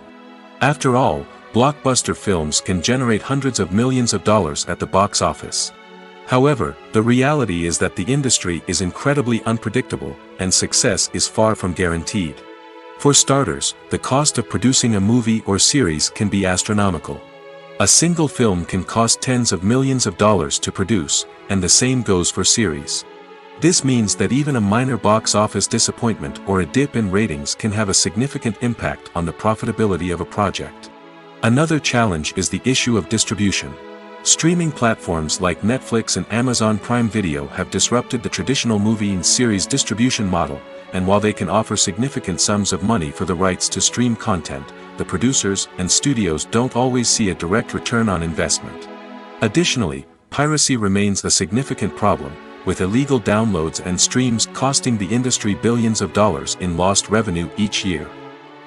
After all, blockbuster films can generate hundreds of millions of dollars at the box office. However, the reality is that the industry is incredibly unpredictable, and success is far from guaranteed. For starters, the cost of producing a movie or series can be astronomical. A single film can cost tens of millions of dollars to produce, and the same goes for series. This means that even a minor box office disappointment or a dip in ratings can have a significant impact on the profitability of a project. Another challenge is the issue of distribution. Streaming platforms like Netflix and Amazon Prime Video have disrupted the traditional movie and series distribution model, and while they can offer significant sums of money for the rights to stream content, the producers and studios don't always see a direct return on investment. Additionally, piracy remains a significant problem, with illegal downloads and streams costing the industry billions of dollars in lost revenue each year.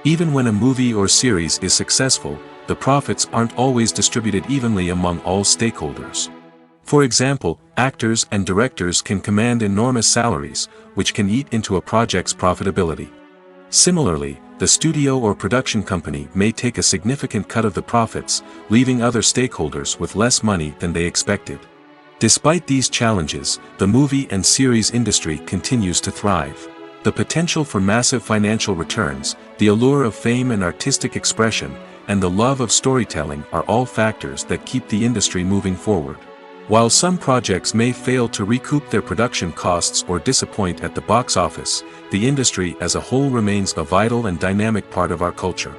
Even when a movie or series is successful, the profits aren't always distributed evenly among all stakeholders. For example, actors and directors can command enormous salaries, which can eat into a project's profitability. Similarly, the studio or production company may take a significant cut of the profits, leaving other stakeholders with less money than they expected. Despite these challenges, the movie and series industry continues to thrive. The potential for massive financial returns, the allure of fame and artistic expression, and the love of storytelling are all factors that keep the industry moving forward. While some projects may fail to recoup their production costs or disappoint at the box office, the industry as a whole remains a vital and dynamic part of our culture.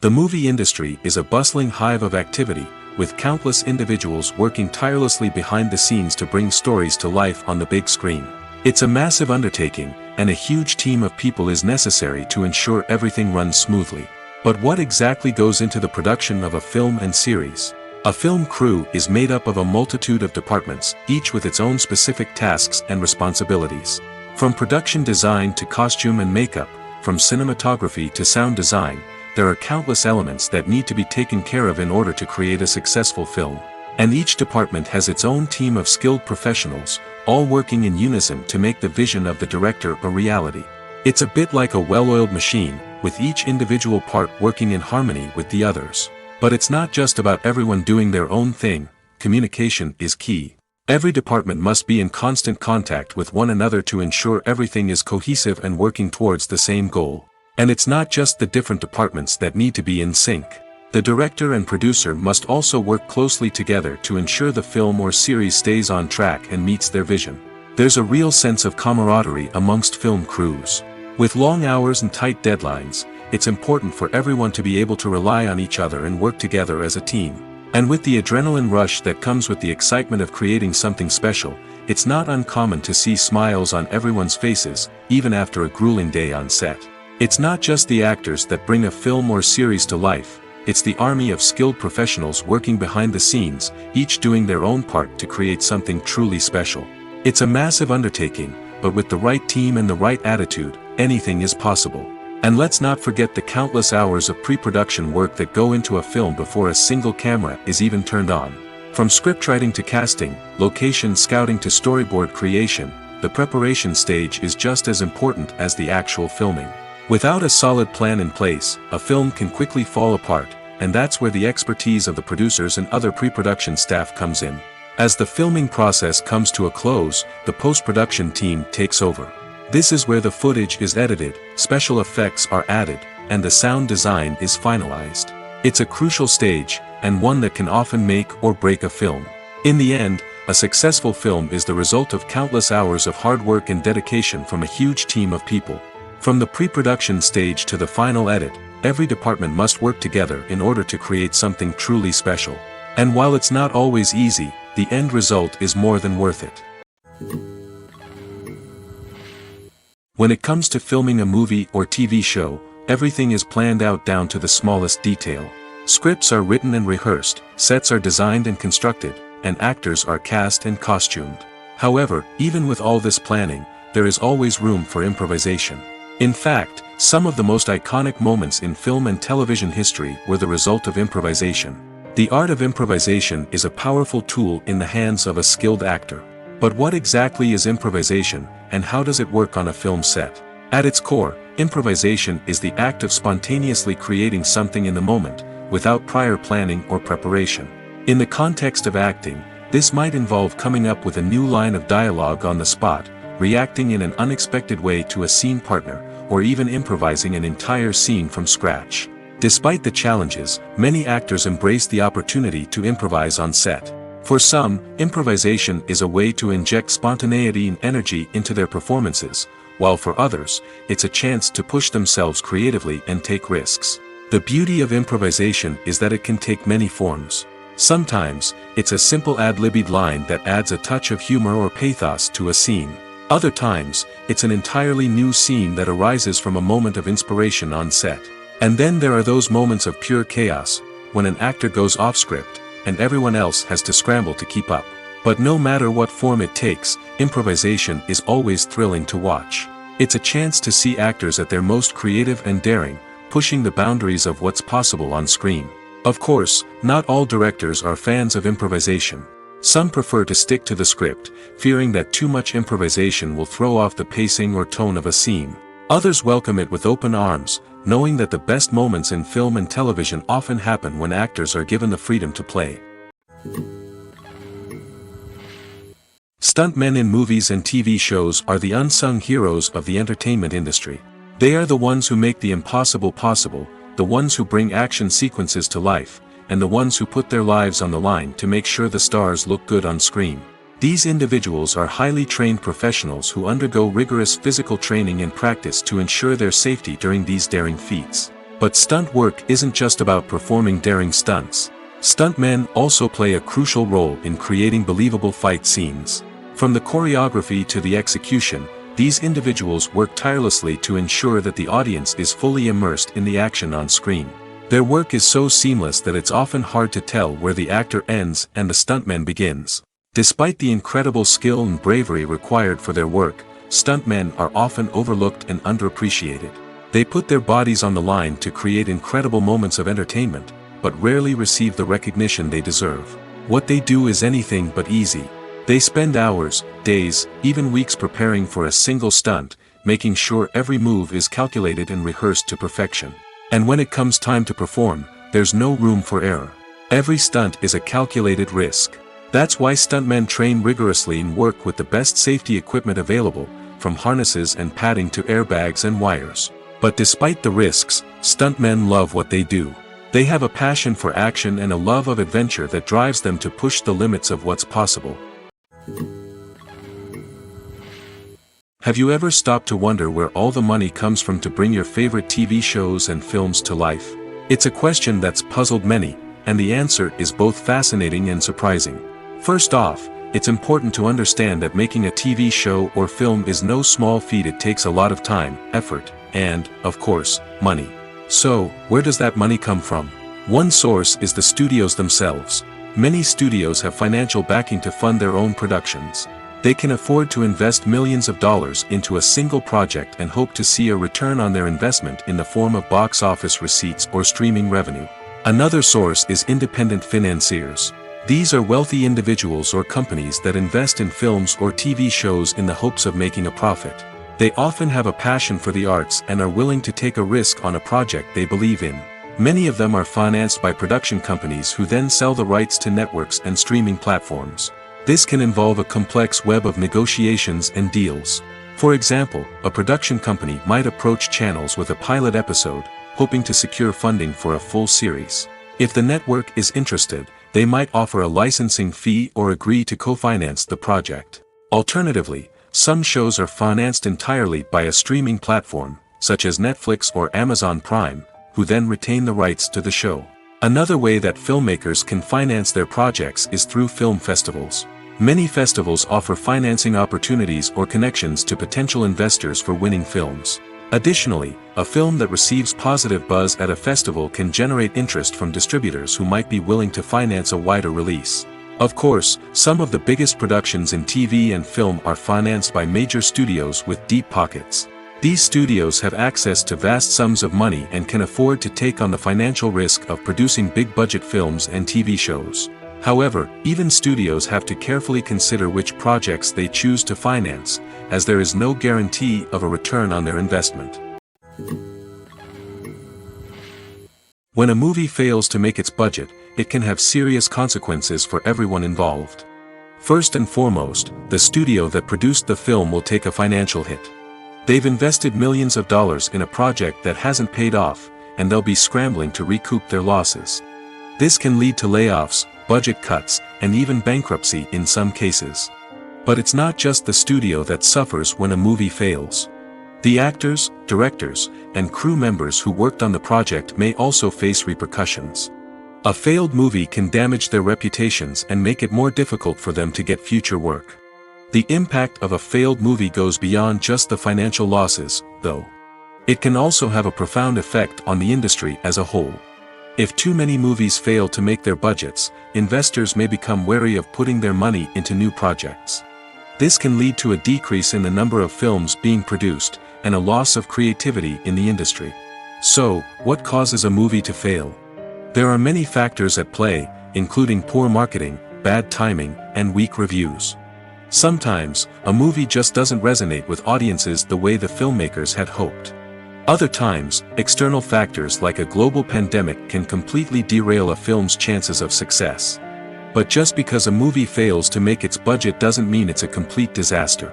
The movie industry is a bustling hive of activity, with countless individuals working tirelessly behind the scenes to bring stories to life on the big screen. It's a massive undertaking, and a huge team of people is necessary to ensure everything runs smoothly. But what exactly goes into the production of a film and series? A film crew is made up of a multitude of departments, each with its own specific tasks and responsibilities. From production design to costume and makeup, from cinematography to sound design, there are countless elements that need to be taken care of in order to create a successful film. And each department has its own team of skilled professionals, all working in unison to make the vision of the director a reality. It's a bit like a well-oiled machine, with each individual part working in harmony with the others. But it's not just about everyone doing their own thing, communication is key. Every department must be in constant contact with one another to ensure everything is cohesive and working towards the same goal. And it's not just the different departments that need to be in sync. The director and producer must also work closely together to ensure the film or series stays on track and meets their vision. There's a real sense of camaraderie amongst film crews. With long hours and tight deadlines, it's important for everyone to be able to rely on each other and work together as a team. And with the adrenaline rush that comes with the excitement of creating something special, it's not uncommon to see smiles on everyone's faces, even after a grueling day on set. It's not just the actors that bring a film or series to life, it's the army of skilled professionals working behind the scenes, each doing their own part to create something truly special. It's a massive undertaking, but with the right team and the right attitude, anything is possible. And let's not forget the countless hours of pre-production work that go into a film before a single camera is even turned on. From scriptwriting to casting, location scouting to storyboard creation, the preparation stage is just as important as the actual filming. Without a solid plan in place, a film can quickly fall apart, and that's where the expertise of the producers and other pre-production staff comes in. As the filming process comes to a close, the post-production team takes over. This is where the footage is edited, special effects are added, and the sound design is finalized. It's a crucial stage, and one that can often make or break a film. In the end, a successful film is the result of countless hours of hard work and dedication from a huge team of people. From the pre-production stage to the final edit, every department must work together in order to create something truly special. And while it's not always easy, the end result is more than worth it. When it comes to filming a movie or TV show, everything is planned out down to the smallest detail. Scripts are written and rehearsed, sets are designed and constructed, and actors are cast and costumed. However, even with all this planning, there is always room for improvisation. In fact, some of the most iconic moments in film and television history were the result of improvisation. The art of improvisation is a powerful tool in the hands of a skilled actor. But what exactly is improvisation, and how does it work on a film set? At its core, improvisation is the act of spontaneously creating something in the moment, without prior planning or preparation. In the context of acting, this might involve coming up with a new line of dialogue on the spot, reacting in an unexpected way to a scene partner, or even improvising an entire scene from scratch. Despite the challenges, many actors embrace the opportunity to improvise on set. For some, improvisation is a way to inject spontaneity and energy into their performances, while for others, it's a chance to push themselves creatively and take risks. The beauty of improvisation is that it can take many forms. Sometimes, it's a simple ad-libbed line that adds a touch of humor or pathos to a scene. Other times, it's an entirely new scene that arises from a moment of inspiration on set. And then there are those moments of pure chaos, when an actor goes off script, and everyone else has to scramble to keep up. But no matter what form it takes, improvisation is always thrilling to watch. It's a chance to see actors at their most creative and daring, pushing the boundaries of what's possible on screen. Of course, not all directors are fans of improvisation. Some prefer to stick to the script, fearing that too much improvisation will throw off the pacing or tone of a scene. Others welcome it with open arms, knowing that the best moments in film and television often happen when actors are given the freedom to play. Stuntmen in movies and TV shows are the unsung heroes of the entertainment industry. They are the ones who make the impossible possible, the ones who bring action sequences to life, and the ones who put their lives on the line to make sure the stars look good on screen. These individuals are highly trained professionals who undergo rigorous physical training and practice to ensure their safety during these daring feats. But stunt work isn't just about performing daring stunts. Stuntmen also play a crucial role in creating believable fight scenes. From the choreography to the execution, these individuals work tirelessly to ensure that the audience is fully immersed in the action on screen. Their work is so seamless that it's often hard to tell where the actor ends and the stuntman begins. Despite the incredible skill and bravery required for their work, stuntmen are often overlooked and underappreciated. They put their bodies on the line to create incredible moments of entertainment, but rarely receive the recognition they deserve. What they do is anything but easy. They spend hours, days, even weeks preparing for a single stunt, making sure every move is calculated and rehearsed to perfection. And when it comes time to perform, there's no room for error. Every stunt is a calculated risk. That's why stuntmen train rigorously and work with the best safety equipment available, from harnesses and padding to airbags and wires. But despite the risks, stuntmen love what they do. They have a passion for action and a love of adventure that drives them to push the limits of what's possible. Have you ever stopped to wonder where all the money comes from to bring your favorite TV shows and films to life? It's a question that's puzzled many, and the answer is both fascinating and surprising. First off, it's important to understand that making a TV show or film is no small feat. It takes a lot of time, effort, and, of course, money. So, where does that money come from? One source is the studios themselves. Many studios have financial backing to fund their own productions. They can afford to invest millions of dollars into a single project and hope to see a return on their investment in the form of box office receipts or streaming revenue. Another source is independent financiers. These are wealthy individuals or companies that invest in films or TV shows in the hopes of making a profit. They often have a passion for the arts and are willing to take a risk on a project they believe in. Many of them are financed by production companies who then sell the rights to networks and streaming platforms. This can involve a complex web of negotiations and deals. For example, a production company might approach channels with a pilot episode, hoping to secure funding for a full series. If the network is interested, they might offer a licensing fee or agree to co-finance the project. Alternatively, some shows are financed entirely by a streaming platform, such as Netflix or Amazon Prime, who then retain the rights to the show. Another way that filmmakers can finance their projects is through film festivals. Many festivals offer financing opportunities or connections to potential investors for winning films. Additionally, a film that receives positive buzz at a festival can generate interest from distributors who might be willing to finance a wider release. Of course, some of the biggest productions in TV and film are financed by major studios with deep pockets. These studios have access to vast sums of money and can afford to take on the financial risk of producing big-budget films and TV shows. However, even studios have to carefully consider which projects they choose to finance, as there is no guarantee of a return on their investment. When a movie fails to make its budget, it can have serious consequences for everyone involved. First and foremost, the studio that produced the film will take a financial hit. They've invested millions of dollars in a project that hasn't paid off, and they'll be scrambling to recoup their losses. This can lead to layoffs, budget cuts, and even bankruptcy in some cases. But it's not just the studio that suffers when a movie fails. The actors, directors, and crew members who worked on the project may also face repercussions. A failed movie can damage their reputations and make it more difficult for them to get future work. The impact of a failed movie goes beyond just the financial losses, though. It can also have a profound effect on the industry as a whole. If too many movies fail to make their budgets, investors may become wary of putting their money into new projects. This can lead to a decrease in the number of films being produced, and a loss of creativity in the industry. So, what causes a movie to fail? There are many factors at play, including poor marketing, bad timing, and weak reviews. Sometimes, a movie just doesn't resonate with audiences the way the filmmakers had hoped. Other times, external factors like a global pandemic can completely derail a film's chances of success. But just because a movie fails to make its budget doesn't mean it's a complete disaster.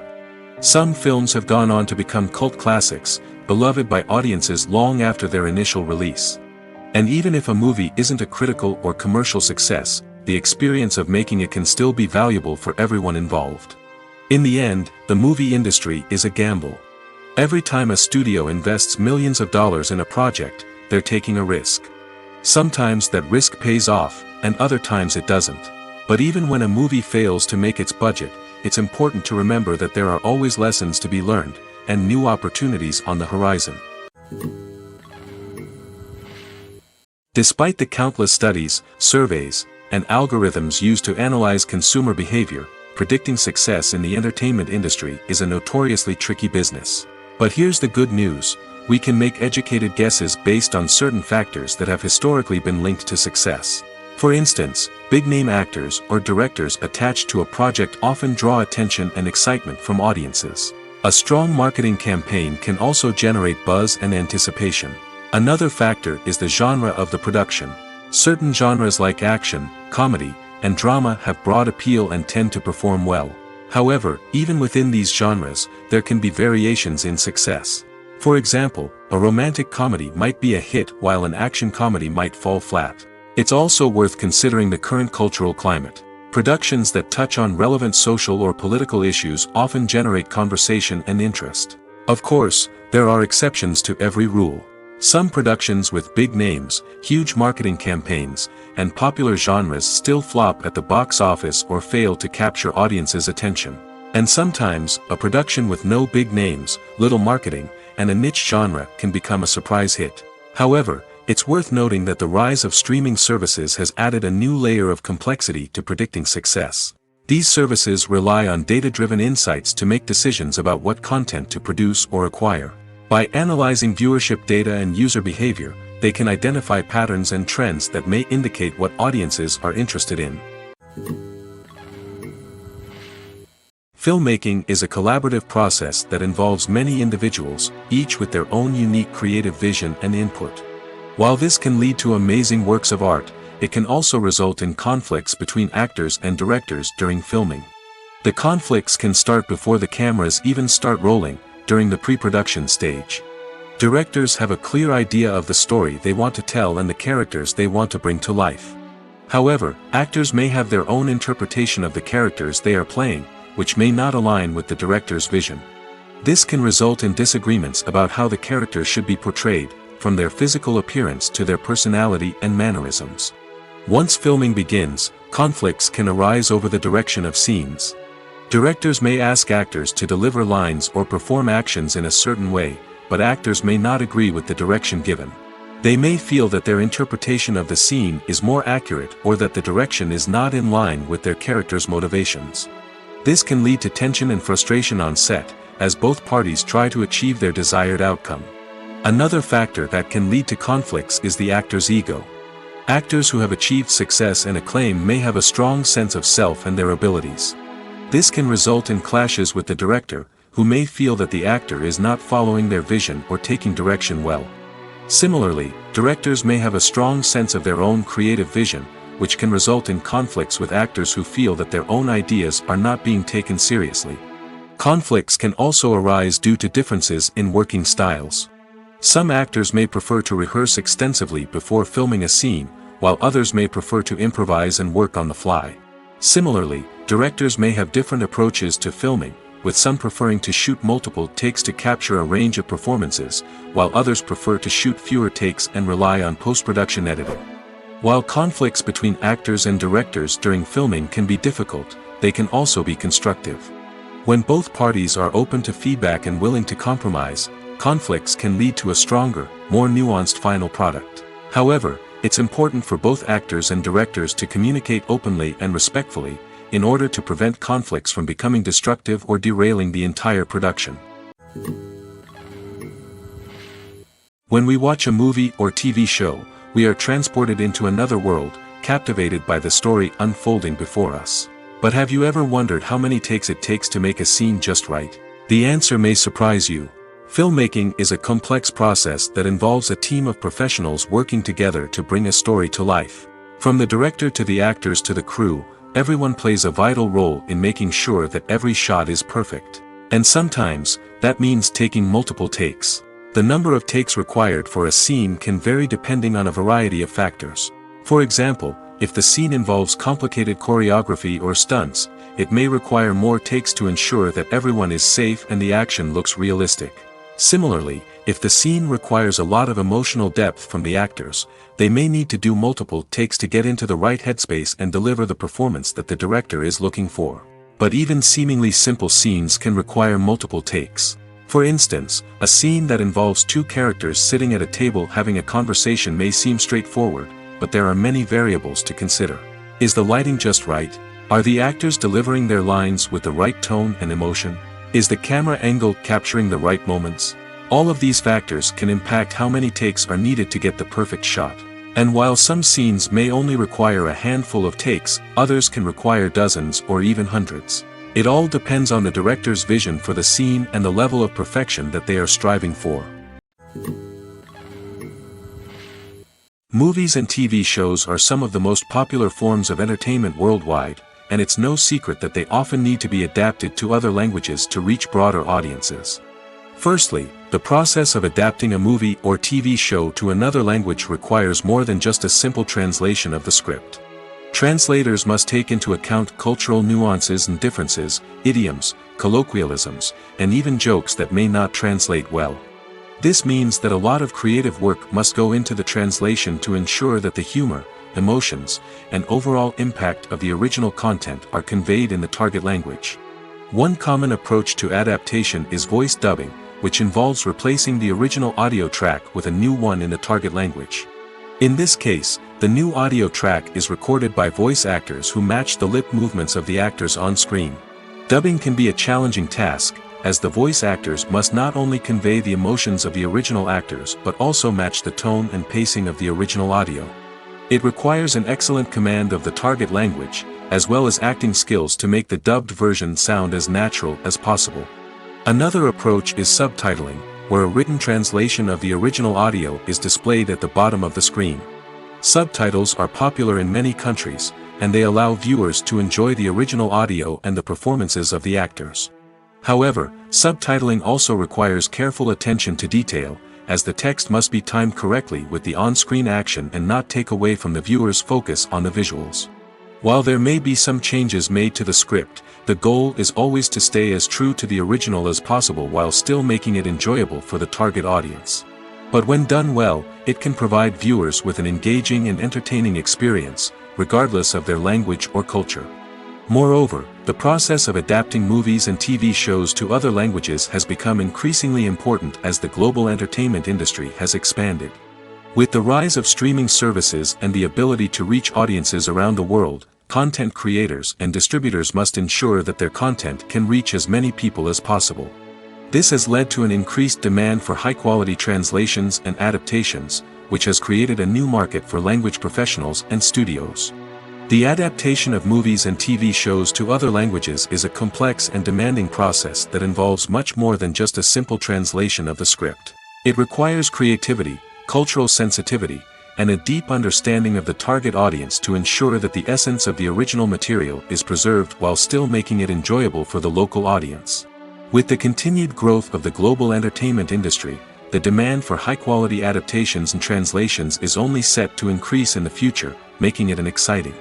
Some films have gone on to become cult classics, beloved by audiences long after their initial release. And even if a movie isn't a critical or commercial success, the experience of making it can still be valuable for everyone involved. In the end, the movie industry is a gamble. Every time a studio invests millions of dollars in a project, they're taking a risk. Sometimes that risk pays off, and other times it doesn't. But even when a movie fails to make its budget, it's important to remember that there are always lessons to be learned, and new opportunities on the horizon. Despite the countless studies, surveys, and algorithms used to analyze consumer behavior, predicting success in the entertainment industry is a notoriously tricky business. But here's the good news: we can make educated guesses based on certain factors that have historically been linked to success. For instance, big-name actors or directors attached to a project often draw attention and excitement from audiences. A strong marketing campaign can also generate buzz and anticipation. Another factor is the genre of the production. Certain genres like action, comedy, and drama have broad appeal and tend to perform well. However, even within these genres, there can be variations in success. For example, a romantic comedy might be a hit while an action comedy might fall flat. It's also worth considering the current cultural climate. Productions that touch on relevant social or political issues often generate conversation and interest. Of course, there are exceptions to every rule. Some productions with big names, huge marketing campaigns, and popular genres still flop at the box office or fail to capture audiences' attention. And sometimes, a production with no big names, little marketing, and a niche genre can become a surprise hit. However, it's worth noting that the rise of streaming services has added a new layer of complexity to predicting success. These services rely on data-driven insights to make decisions about what content to produce or acquire. By analyzing viewership data and user behavior, they can identify patterns and trends that may indicate what audiences are interested in. Filmmaking is a collaborative process that involves many individuals, each with their own unique creative vision and input. While this can lead to amazing works of art, it can also result in conflicts between actors and directors during filming. The conflicts can start before the cameras even start rolling, during the pre-production stage. Directors have a clear idea of the story they want to tell and the characters they want to bring to life. However, actors may have their own interpretation of the characters they are playing, which may not align with the director's vision. This can result in disagreements about how the characters should be portrayed, from their physical appearance to their personality and mannerisms. Once filming begins, conflicts can arise over the direction of scenes. Directors may ask actors to deliver lines or perform actions in a certain way, but actors may not agree with the direction given. They may feel that their interpretation of the scene is more accurate or that the direction is not in line with their character's motivations. This can lead to tension and frustration on set, as both parties try to achieve their desired outcome. Another factor that can lead to conflicts is the actor's ego. Actors who have achieved success and acclaim may have a strong sense of self and their abilities. This can result in clashes with the director, who may feel that the actor is not following their vision or taking direction well. Similarly, directors may have a strong sense of their own creative vision, which can result in conflicts with actors who feel that their own ideas are not being taken seriously. Conflicts can also arise due to differences in working styles. Some actors may prefer to rehearse extensively before filming a scene, while others may prefer to improvise and work on the fly. Similarly, directors may have different approaches to filming, with some preferring to shoot multiple takes to capture a range of performances, while others prefer to shoot fewer takes and rely on post-production editing. While conflicts between actors and directors during filming can be difficult, they can also be constructive. When both parties are open to feedback and willing to compromise, conflicts can lead to a stronger, more nuanced final product. However, it's important for both actors and directors to communicate openly and respectfully, in order to prevent conflicts from becoming destructive or derailing the entire production. When we watch a movie or TV show, we are transported into another world, captivated by the story unfolding before us. But have you ever wondered how many takes it takes to make a scene just right? The answer may surprise you. Filmmaking is a complex process that involves a team of professionals working together to bring a story to life. From the director to the actors to the crew, everyone plays a vital role in making sure that every shot is perfect. And sometimes, that means taking multiple takes. The number of takes required for a scene can vary depending on a variety of factors. For example, if the scene involves complicated choreography or stunts, it may require more takes to ensure that everyone is safe and the action looks realistic. Similarly, if the scene requires a lot of emotional depth from the actors, they may need to do multiple takes to get into the right headspace and deliver the performance that the director is looking for. But even seemingly simple scenes can require multiple takes. For instance, a scene that involves two characters sitting at a table having a conversation may seem straightforward, but there are many variables to consider. Is the lighting just right? Are the actors delivering their lines with the right tone and emotion? Is the camera angle capturing the right moments? All of these factors can impact how many takes are needed to get the perfect shot. And while some scenes may only require a handful of takes, others can require dozens or even hundreds. It all depends on the director's vision for the scene and the level of perfection that they are striving for. Movies and TV shows are some of the most popular forms of entertainment worldwide, and it's no secret that they often need to be adapted to other languages to reach broader audiences. Firstly, the process of adapting a movie or TV show to another language requires more than just a simple translation of the script. Translators must take into account cultural nuances and differences, idioms, colloquialisms, and even jokes that may not translate well. This means that a lot of creative work must go into the translation to ensure that the humor, emotions, and overall impact of the original content are conveyed in the target language. One common approach to adaptation is voice dubbing, which involves replacing the original audio track with a new one in the target language. In this case, the new audio track is recorded by voice actors who match the lip movements of the actors on screen. Dubbing can be a challenging task, as the voice actors must not only convey the emotions of the original actors but also match the tone and pacing of the original audio. It requires an excellent command of the target language, as well as acting skills to make the dubbed version sound as natural as possible. Another approach is subtitling, where a written translation of the original audio is displayed at the bottom of the screen. Subtitles are popular in many countries, and they allow viewers to enjoy the original audio and the performances of the actors. However, subtitling also requires careful attention to detail, as the text must be timed correctly with the on-screen action and not take away from the viewer's focus on the visuals. While there may be some changes made to the script, the goal is always to stay as true to the original as possible while still making it enjoyable for the target audience. But when done well, it can provide viewers with an engaging and entertaining experience, regardless of their language or culture. Moreover, the process of adapting movies and TV shows to other languages has become increasingly important as the global entertainment industry has expanded. With the rise of streaming services and the ability to reach audiences around the world, content creators and distributors must ensure that their content can reach as many people as possible. This has led to an increased demand for high-quality translations and adaptations, which has created a new market for language professionals and studios. The adaptation of movies and TV shows to other languages is a complex and demanding process that involves much more than just a simple translation of the script. It requires creativity, cultural sensitivity, and a deep understanding of the target audience to ensure that the essence of the original material is preserved while still making it enjoyable for the local audience. With the continued growth of the global entertainment industry, the demand for high-quality adaptations and translations is only set to increase in the future, making it an exciting.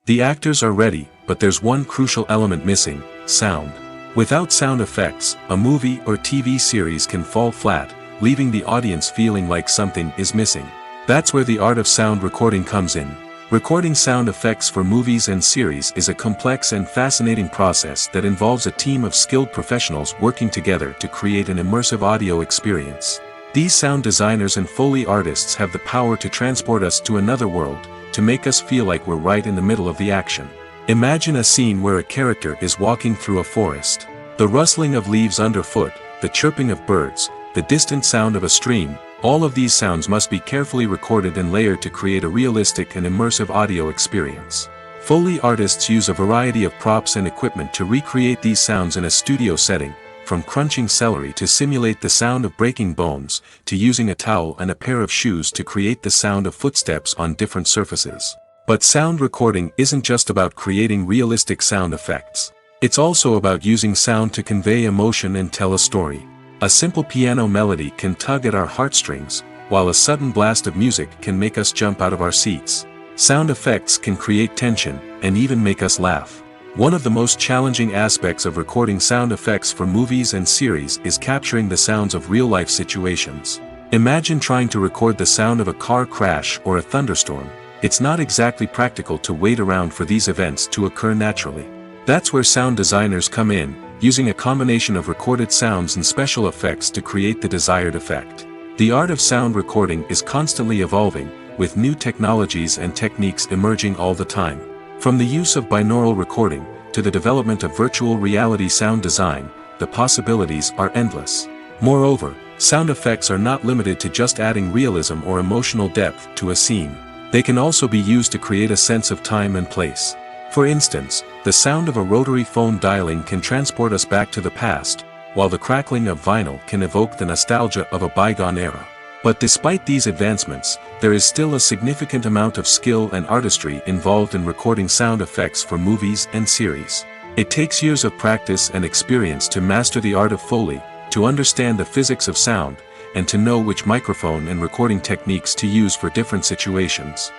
The actors are ready, but there's one crucial element missing: sound. Without sound effects, a movie or TV series can fall flat, leaving the audience feeling like something is missing. That's where the art of sound recording comes in. Recording sound effects for movies and series is a complex and fascinating process that involves a team of skilled professionals working together to create an immersive audio experience. These sound designers and Foley artists have the power to transport us to another world, to make us feel like we're right in the middle of the action. Imagine a scene where a character is walking through a forest. The rustling of leaves underfoot, the chirping of birds, the distant sound of a stream, all of these sounds must be carefully recorded and layered to create a realistic and immersive audio experience. Foley artists use a variety of props and equipment to recreate these sounds in a studio setting, from crunching celery to simulate the sound of breaking bones, to using a towel and a pair of shoes to create the sound of footsteps on different surfaces. But sound recording isn't just about creating realistic sound effects. It's also about using sound to convey emotion and tell a story. A simple piano melody can tug at our heartstrings, while a sudden blast of music can make us jump out of our seats. Sound effects can create tension, and even make us laugh. One of the most challenging aspects of recording sound effects for movies and series is capturing the sounds of real-life situations. Imagine trying to record the sound of a car crash or a thunderstorm. It's not exactly practical to wait around for these events to occur naturally. That's where sound designers come in, using a combination of recorded sounds and special effects to create the desired effect. The art of sound recording is constantly evolving, with new technologies and techniques emerging all the time. From the use of binaural recording, to the development of virtual reality sound design, the possibilities are endless. Moreover, sound effects are not limited to just adding realism or emotional depth to a scene. They can also be used to create a sense of time and place. For instance, the sound of a rotary phone dialing can transport us back to the past, while the crackling of vinyl can evoke the nostalgia of a bygone era. But despite these advancements, there is still a significant amount of skill and artistry involved in recording sound effects for movies and series. It takes years of practice and experience to master the art of Foley, to understand the physics of sound, and to know which microphone and recording techniques to use for different situations.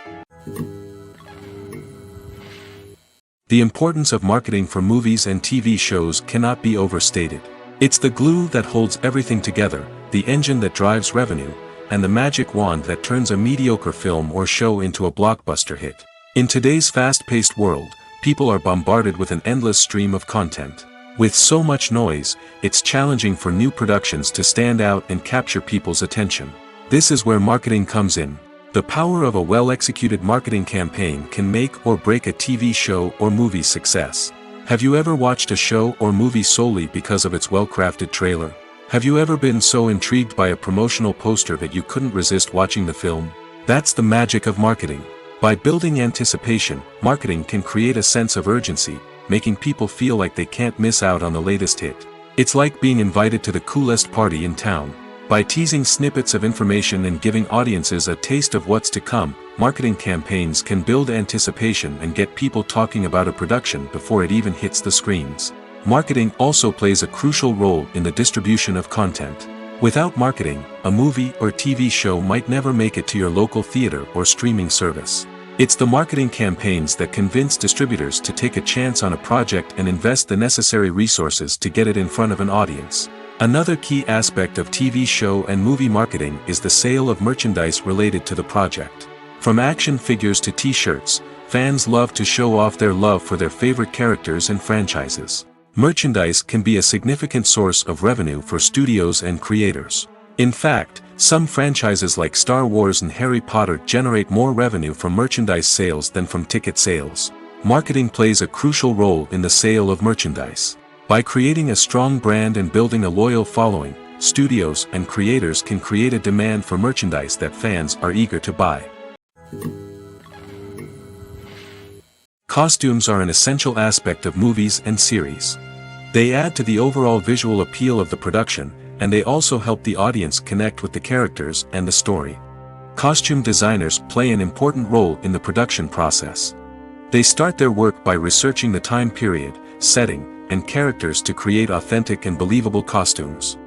The importance of marketing for movies and TV shows cannot be overstated. It's the glue that holds everything together, the engine that drives revenue, and the magic wand that turns a mediocre film or show into a blockbuster hit. In today's fast-paced world, people are bombarded with an endless stream of content. With so much noise, it's challenging for new productions to stand out and capture people's attention. This is where marketing comes in. The power of a well-executed marketing campaign can make or break a TV show or movie's success. Have you ever watched a show or movie solely because of its well-crafted trailer? Have you ever been so intrigued by a promotional poster that you couldn't resist watching the film? That's the magic of marketing. By building anticipation, marketing can create a sense of urgency, making people feel like they can't miss out on the latest hit. It's like being invited to the coolest party in town. By teasing snippets of information and giving audiences a taste of what's to come, marketing campaigns can build anticipation and get people talking about a production before it even hits the screens. Marketing also plays a crucial role in the distribution of content. Without marketing, a movie or TV show might never make it to your local theater or streaming service. It's the marketing campaigns that convince distributors to take a chance on a project and invest the necessary resources to get it in front of an audience. Another key aspect of TV show and movie marketing is the sale of merchandise related to the project. From action figures to t-shirts, fans love to show off their love for their favorite characters and franchises. Merchandise can be a significant source of revenue for studios and creators. In fact, some franchises like Star Wars and Harry Potter generate more revenue from merchandise sales than from ticket sales. Marketing plays a crucial role in the sale of merchandise. By creating a strong brand and building a loyal following, studios and creators can create a demand for merchandise that fans are eager to buy. Costumes are an essential aspect of movies and series. They add to the overall visual appeal of the production, and they also help the audience connect with the characters and the story. Costume designers play an important role in the production process. They start their work by researching the time period, setting, and characters to create authentic and believable costumes.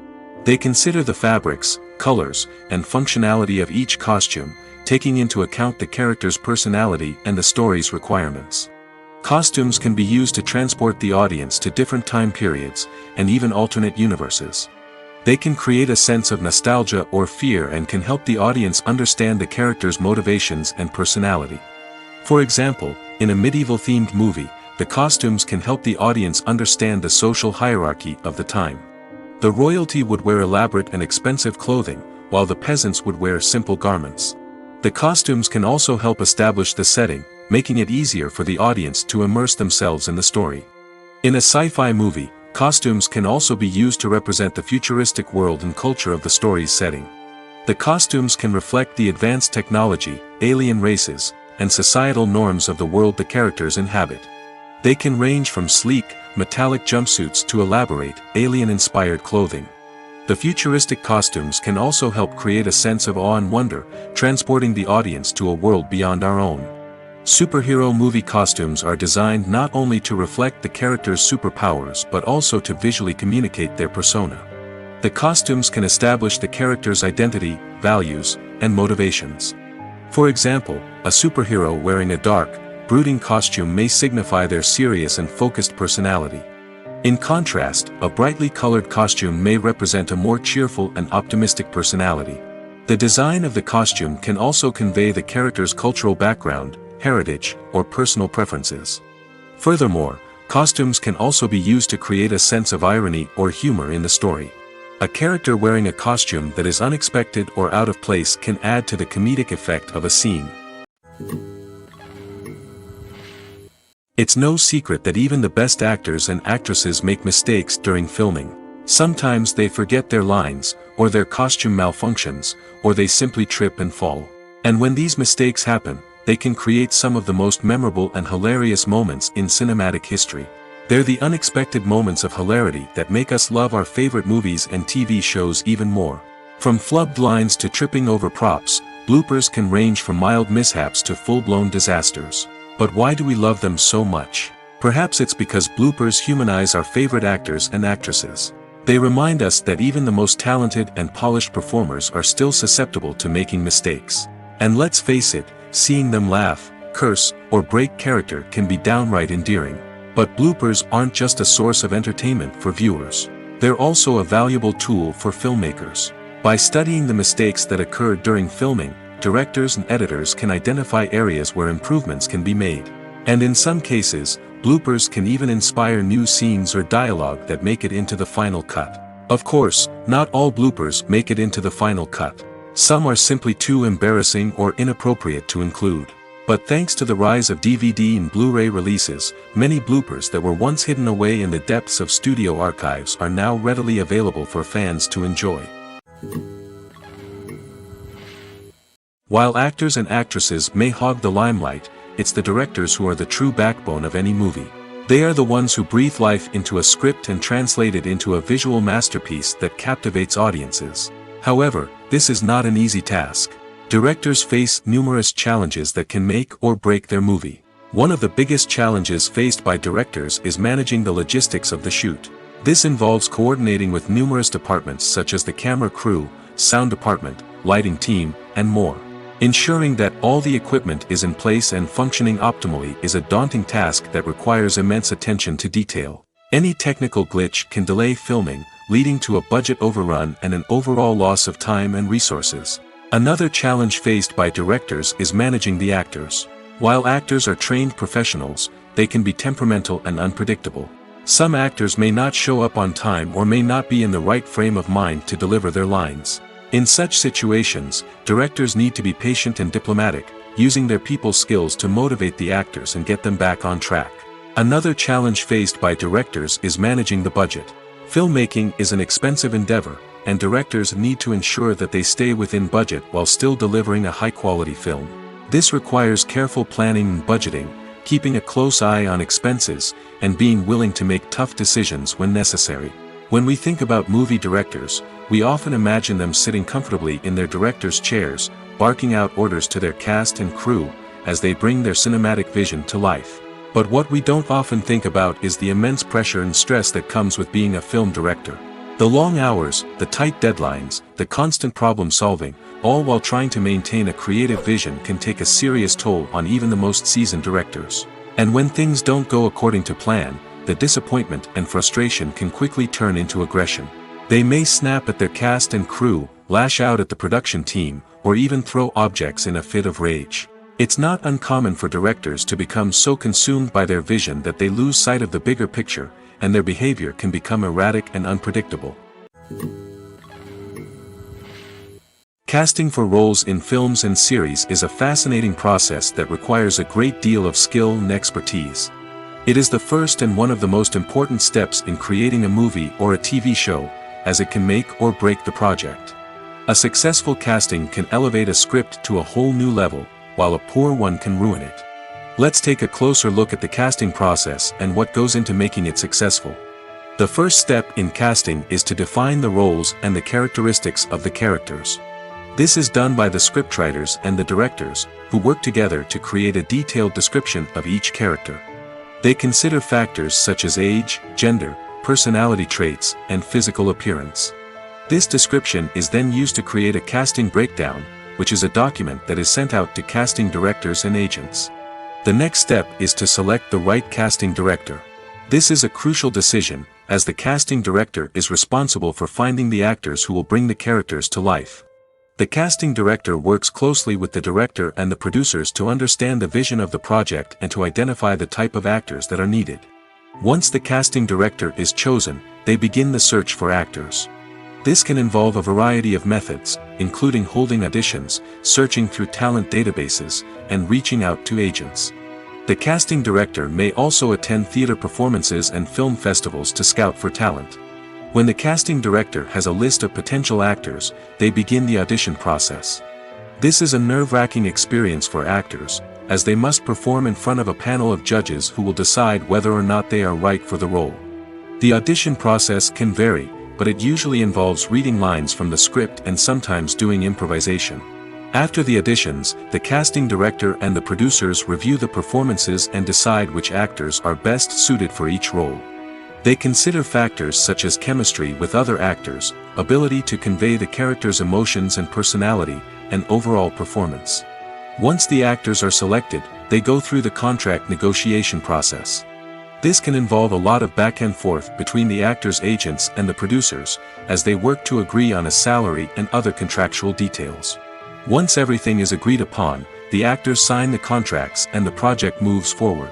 They consider the fabrics, colors, and functionality of each costume, taking into account the character's personality and the story's requirements. Costumes can be used to transport the audience to different time periods, and even alternate universes. They can create a sense of nostalgia or fear and can help the audience understand the character's motivations and personality. For example, in a medieval-themed movie, the costumes can help the audience understand the social hierarchy of the time. The royalty would wear elaborate and expensive clothing, while the peasants would wear simple garments. The costumes can also help establish the setting, making it easier for the audience to immerse themselves in the story. In a sci-fi movie, costumes can also be used to represent the futuristic world and culture of the story's setting. The costumes can reflect the advanced technology, alien races, and societal norms of the world the characters inhabit. They can range from sleek, metallic jumpsuits to elaborate, alien-inspired clothing. The futuristic costumes can also help create a sense of awe and wonder, transporting the audience to a world beyond our own. Superhero movie costumes are designed not only to reflect the character's superpowers but also to visually communicate their persona. The costumes can establish the character's identity, values, and motivations. For example, a superhero wearing a dark, brooding costume may signify their serious and focused personality. In contrast, a brightly colored costume may represent a more cheerful and optimistic personality. The design of the costume can also convey the character's cultural background, heritage, or personal preferences. Furthermore, costumes can also be used to create a sense of irony or humor in the story. A character wearing a costume that is unexpected or out of place can add to the comedic effect of a scene. It's no secret that even the best actors and actresses make mistakes during filming. Sometimes they forget their lines, or their costume malfunctions, or they simply trip and fall. And when these mistakes happen, they can create some of the most memorable and hilarious moments in cinematic history. They're the unexpected moments of hilarity that make us love our favorite movies and TV shows even more. From flubbed lines to tripping over props, bloopers can range from mild mishaps to full-blown disasters. But why do we love them so much? Perhaps it's because bloopers humanize our favorite actors and actresses. They remind us that even the most talented and polished performers are still susceptible to making mistakes. And let's face it, seeing them laugh, curse, or break character can be downright endearing. But bloopers aren't just a source of entertainment for viewers. They're also a valuable tool for filmmakers. By studying the mistakes that occurred during filming, directors and editors can identify areas where improvements can be made. And in some cases, bloopers can even inspire new scenes or dialogue that make it into the final cut. Of course, not all bloopers make it into the final cut. Some are simply too embarrassing or inappropriate to include. But thanks to the rise of DVD and Blu-ray releases, many bloopers that were once hidden away in the depths of studio archives are now readily available for fans to enjoy. While actors and actresses may hog the limelight, it's the directors who are the true backbone of any movie. They are the ones who breathe life into a script and translate it into a visual masterpiece that captivates audiences. However, this is not an easy task. Directors face numerous challenges that can make or break their movie. One of the biggest challenges faced by directors is managing the logistics of the shoot. This involves coordinating with numerous departments such as the camera crew, sound department, lighting team, and more. Ensuring that all the equipment is in place and functioning optimally is a daunting task that requires immense attention to detail. Any technical glitch can delay filming, leading to a budget overrun and an overall loss of time and resources. Another challenge faced by directors is managing the actors. While actors are trained professionals, they can be temperamental and unpredictable. Some actors may not show up on time or may not be in the right frame of mind to deliver their lines. In such situations, directors need to be patient and diplomatic, using their people skills to motivate the actors and get them back on track. Another challenge faced by directors is managing the budget. Filmmaking is an expensive endeavor, and directors need to ensure that they stay within budget while still delivering a high-quality film. This requires careful planning and budgeting, keeping a close eye on expenses, and being willing to make tough decisions when necessary. When we think about movie directors, we often imagine them sitting comfortably in their director's chairs, barking out orders to their cast and crew, as they bring their cinematic vision to life. But what we don't often think about is the immense pressure and stress that comes with being a film director. The long hours, the tight deadlines, the constant problem solving, all while trying to maintain a creative vision can take a serious toll on even the most seasoned directors. And when things don't go according to plan, the disappointment and frustration can quickly turn into aggression. They may snap at their cast and crew, lash out at the production team, or even throw objects in a fit of rage. It's not uncommon for directors to become so consumed by their vision that they lose sight of the bigger picture, and their behavior can become erratic and unpredictable. Casting for roles in films and series is a fascinating process that requires a great deal of skill and expertise. It is the first and one of the most important steps in creating a movie or a TV show, as it can make or break the project. A successful casting can elevate a script to a whole new level, while a poor one can ruin it. Let's take a closer look at the casting process and what goes into making it successful. The first step in casting is to define the roles and the characteristics of the characters. This is done by the scriptwriters and the directors, who work together to create a detailed description of each character. They consider factors such as age, gender, personality traits, and physical appearance. This description is then used to create a casting breakdown, which is a document that is sent out to casting directors and agents. The next step is to select the right casting director. This is a crucial decision, as the casting director is responsible for finding the actors who will bring the characters to life. The casting director works closely with the director and the producers to understand the vision of the project and to identify the type of actors that are needed. Once the casting director is chosen, they begin the search for actors. This can involve a variety of methods, including holding auditions, searching through talent databases, and reaching out to agents. The casting director may also attend theater performances and film festivals to scout for talent. When the casting director has a list of potential actors, they begin the audition process. This is a nerve-wracking experience for actors, as they must perform in front of a panel of judges who will decide whether or not they are right for the role. The audition process can vary, but it usually involves reading lines from the script and sometimes doing improvisation. After the auditions, the casting director and the producers review the performances and decide which actors are best suited for each role. They consider factors such as chemistry with other actors, ability to convey the character's emotions and personality, and overall performance. Once the actors are selected, they go through the contract negotiation process. This can involve a lot of back and forth between the actors' agents and the producers, as they work to agree on a salary and other contractual details. Once everything is agreed upon, the actors sign the contracts and the project moves forward.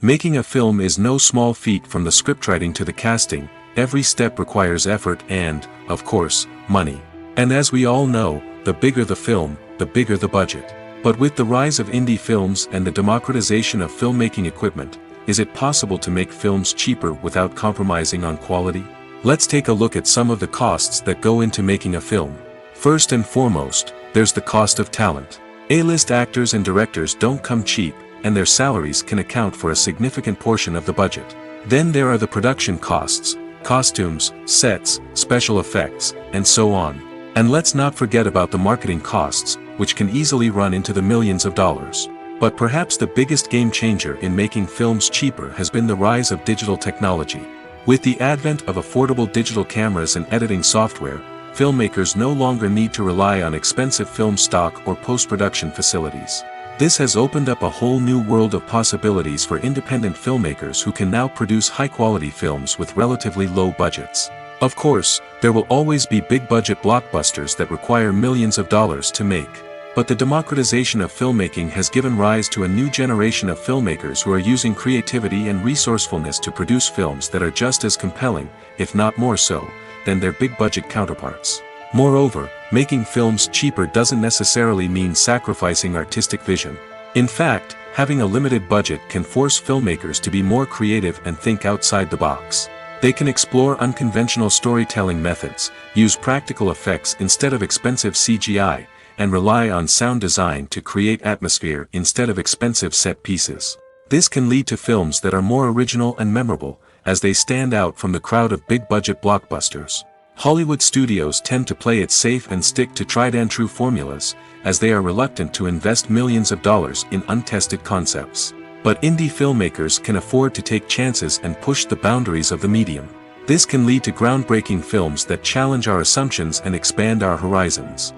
Making a film is no small feat. From the scriptwriting to the casting, every step requires effort and, of course, money. And as we all know, the bigger the film, the bigger the budget. But with the rise of indie films and the democratization of filmmaking equipment, is it possible to make films cheaper without compromising on quality? Let's take a look at some of the costs that go into making a film. First and foremost, there's the cost of talent. A-list actors and directors don't come cheap, and their salaries can account for a significant portion of the budget. Then there are the production costs, costumes, sets, special effects, and so on. And let's not forget about the marketing costs, which can easily run into the millions of dollars. But perhaps the biggest game changer in making films cheaper has been the rise of digital technology. With the advent of affordable digital cameras and editing software, filmmakers no longer need to rely on expensive film stock or post-production facilities. This has opened up a whole new world of possibilities for independent filmmakers who can now produce high-quality films with relatively low budgets. Of course, there will always be big-budget blockbusters that require millions of dollars to make. But the democratization of filmmaking has given rise to a new generation of filmmakers who are using creativity and resourcefulness to produce films that are just as compelling, if not more so, than their big-budget counterparts. Moreover, making films cheaper doesn't necessarily mean sacrificing artistic vision. In fact, having a limited budget can force filmmakers to be more creative and think outside the box. They can explore unconventional storytelling methods, use practical effects instead of expensive CGI, and rely on sound design to create atmosphere instead of expensive set pieces. This can lead to films that are more original and memorable, as they stand out from the crowd of big-budget blockbusters. Hollywood studios tend to play it safe and stick to tried-and-true formulas, as they are reluctant to invest millions of dollars in untested concepts. But indie filmmakers can afford to take chances and push the boundaries of the medium. This can lead to groundbreaking films that challenge our assumptions and expand our horizons.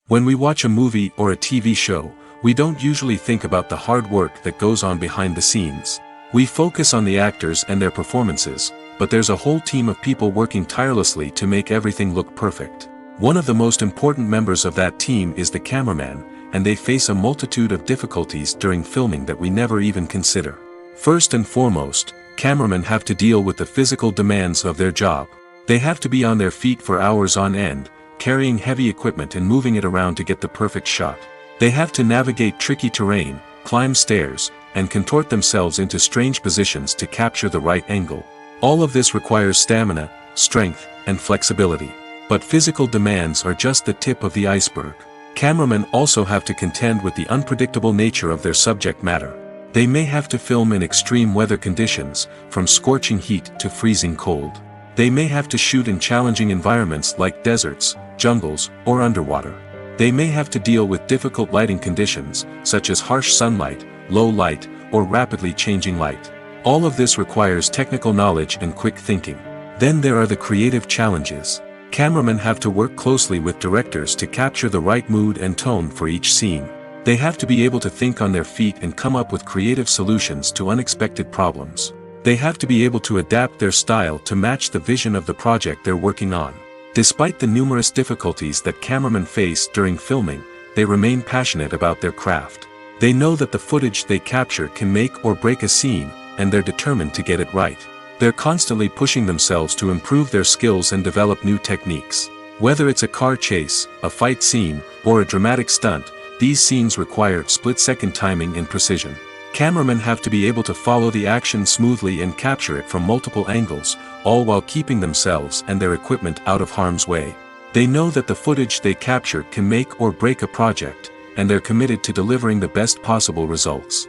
When we watch a movie or a TV show, we don't usually think about the hard work that goes on behind the scenes. We focus on the actors and their performances, but there's a whole team of people working tirelessly to make everything look perfect. One of the most important members of that team is the cameraman, and they face a multitude of difficulties during filming that we never even consider. First and foremost, cameramen have to deal with the physical demands of their job. They have to be on their feet for hours on end, carrying heavy equipment and moving it around to get the perfect shot. They have to navigate tricky terrain, climb stairs, and contort themselves into strange positions to capture the right angle. All of this requires stamina, strength, and flexibility. But physical demands are just the tip of the iceberg. Cameramen also have to contend with the unpredictable nature of their subject matter. They may have to film in extreme weather conditions, from scorching heat to freezing cold. They may have to shoot in challenging environments like deserts, jungles, or underwater. They may have to deal with difficult lighting conditions, such as harsh sunlight, low light, or rapidly changing light. All of this requires technical knowledge and quick thinking. Then there are the creative challenges. Cameramen have to work closely with directors to capture the right mood and tone for each scene. They have to be able to think on their feet and come up with creative solutions to unexpected problems. They have to be able to adapt their style to match the vision of the project they're working on. Despite the numerous difficulties that cameramen face during filming, they remain passionate about their craft. They know that the footage they capture can make or break a scene, and they're determined to get it right. They're constantly pushing themselves to improve their skills and develop new techniques. Whether it's a car chase, a fight scene, or a dramatic stunt, these scenes require split-second timing and precision. Cameramen have to be able to follow the action smoothly and capture it from multiple angles, all while keeping themselves and their equipment out of harm's way. They know that the footage they capture can make or break a project, and they're committed to delivering the best possible results.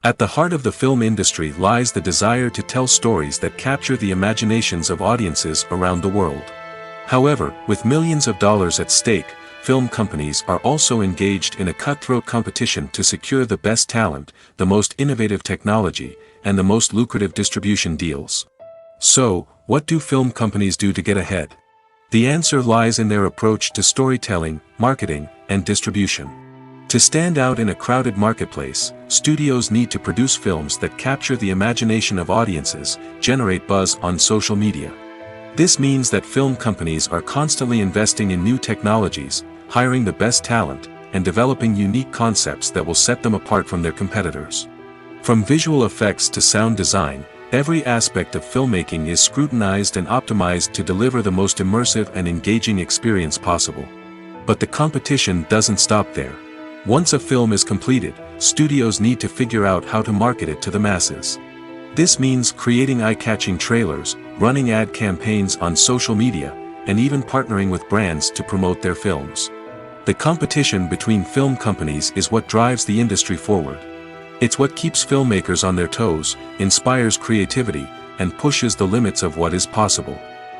At the heart of the film industry lies the desire to tell stories that capture the imaginations of audiences around the world. However, with millions of dollars at stake, film companies are also engaged in a cutthroat competition to secure the best talent, the most innovative technology, and the most lucrative distribution deals. So, what do film companies do to get ahead? The answer lies in their approach to storytelling, marketing, and distribution. To stand out in a crowded marketplace, studios need to produce films that capture the imagination of audiences, generate buzz on social media. This means that film companies are constantly investing in new technologies, hiring the best talent, and developing unique concepts that will set them apart from their competitors. From visual effects to sound design, every aspect of filmmaking is scrutinized and optimized to deliver the most immersive and engaging experience possible. But the competition doesn't stop there. Once a film is completed, studios need to figure out how to market it to the masses. This means creating eye-catching trailers, running ad campaigns on social media, and even partnering with brands to promote their films. The competition between film companies is what drives the industry forward. It's what keeps filmmakers on their toes, inspires creativity, and pushes the limits of what is possible.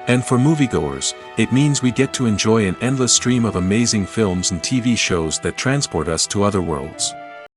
And for moviegoers, it means we get to enjoy an endless stream of amazing films and TV shows that transport us to other worlds.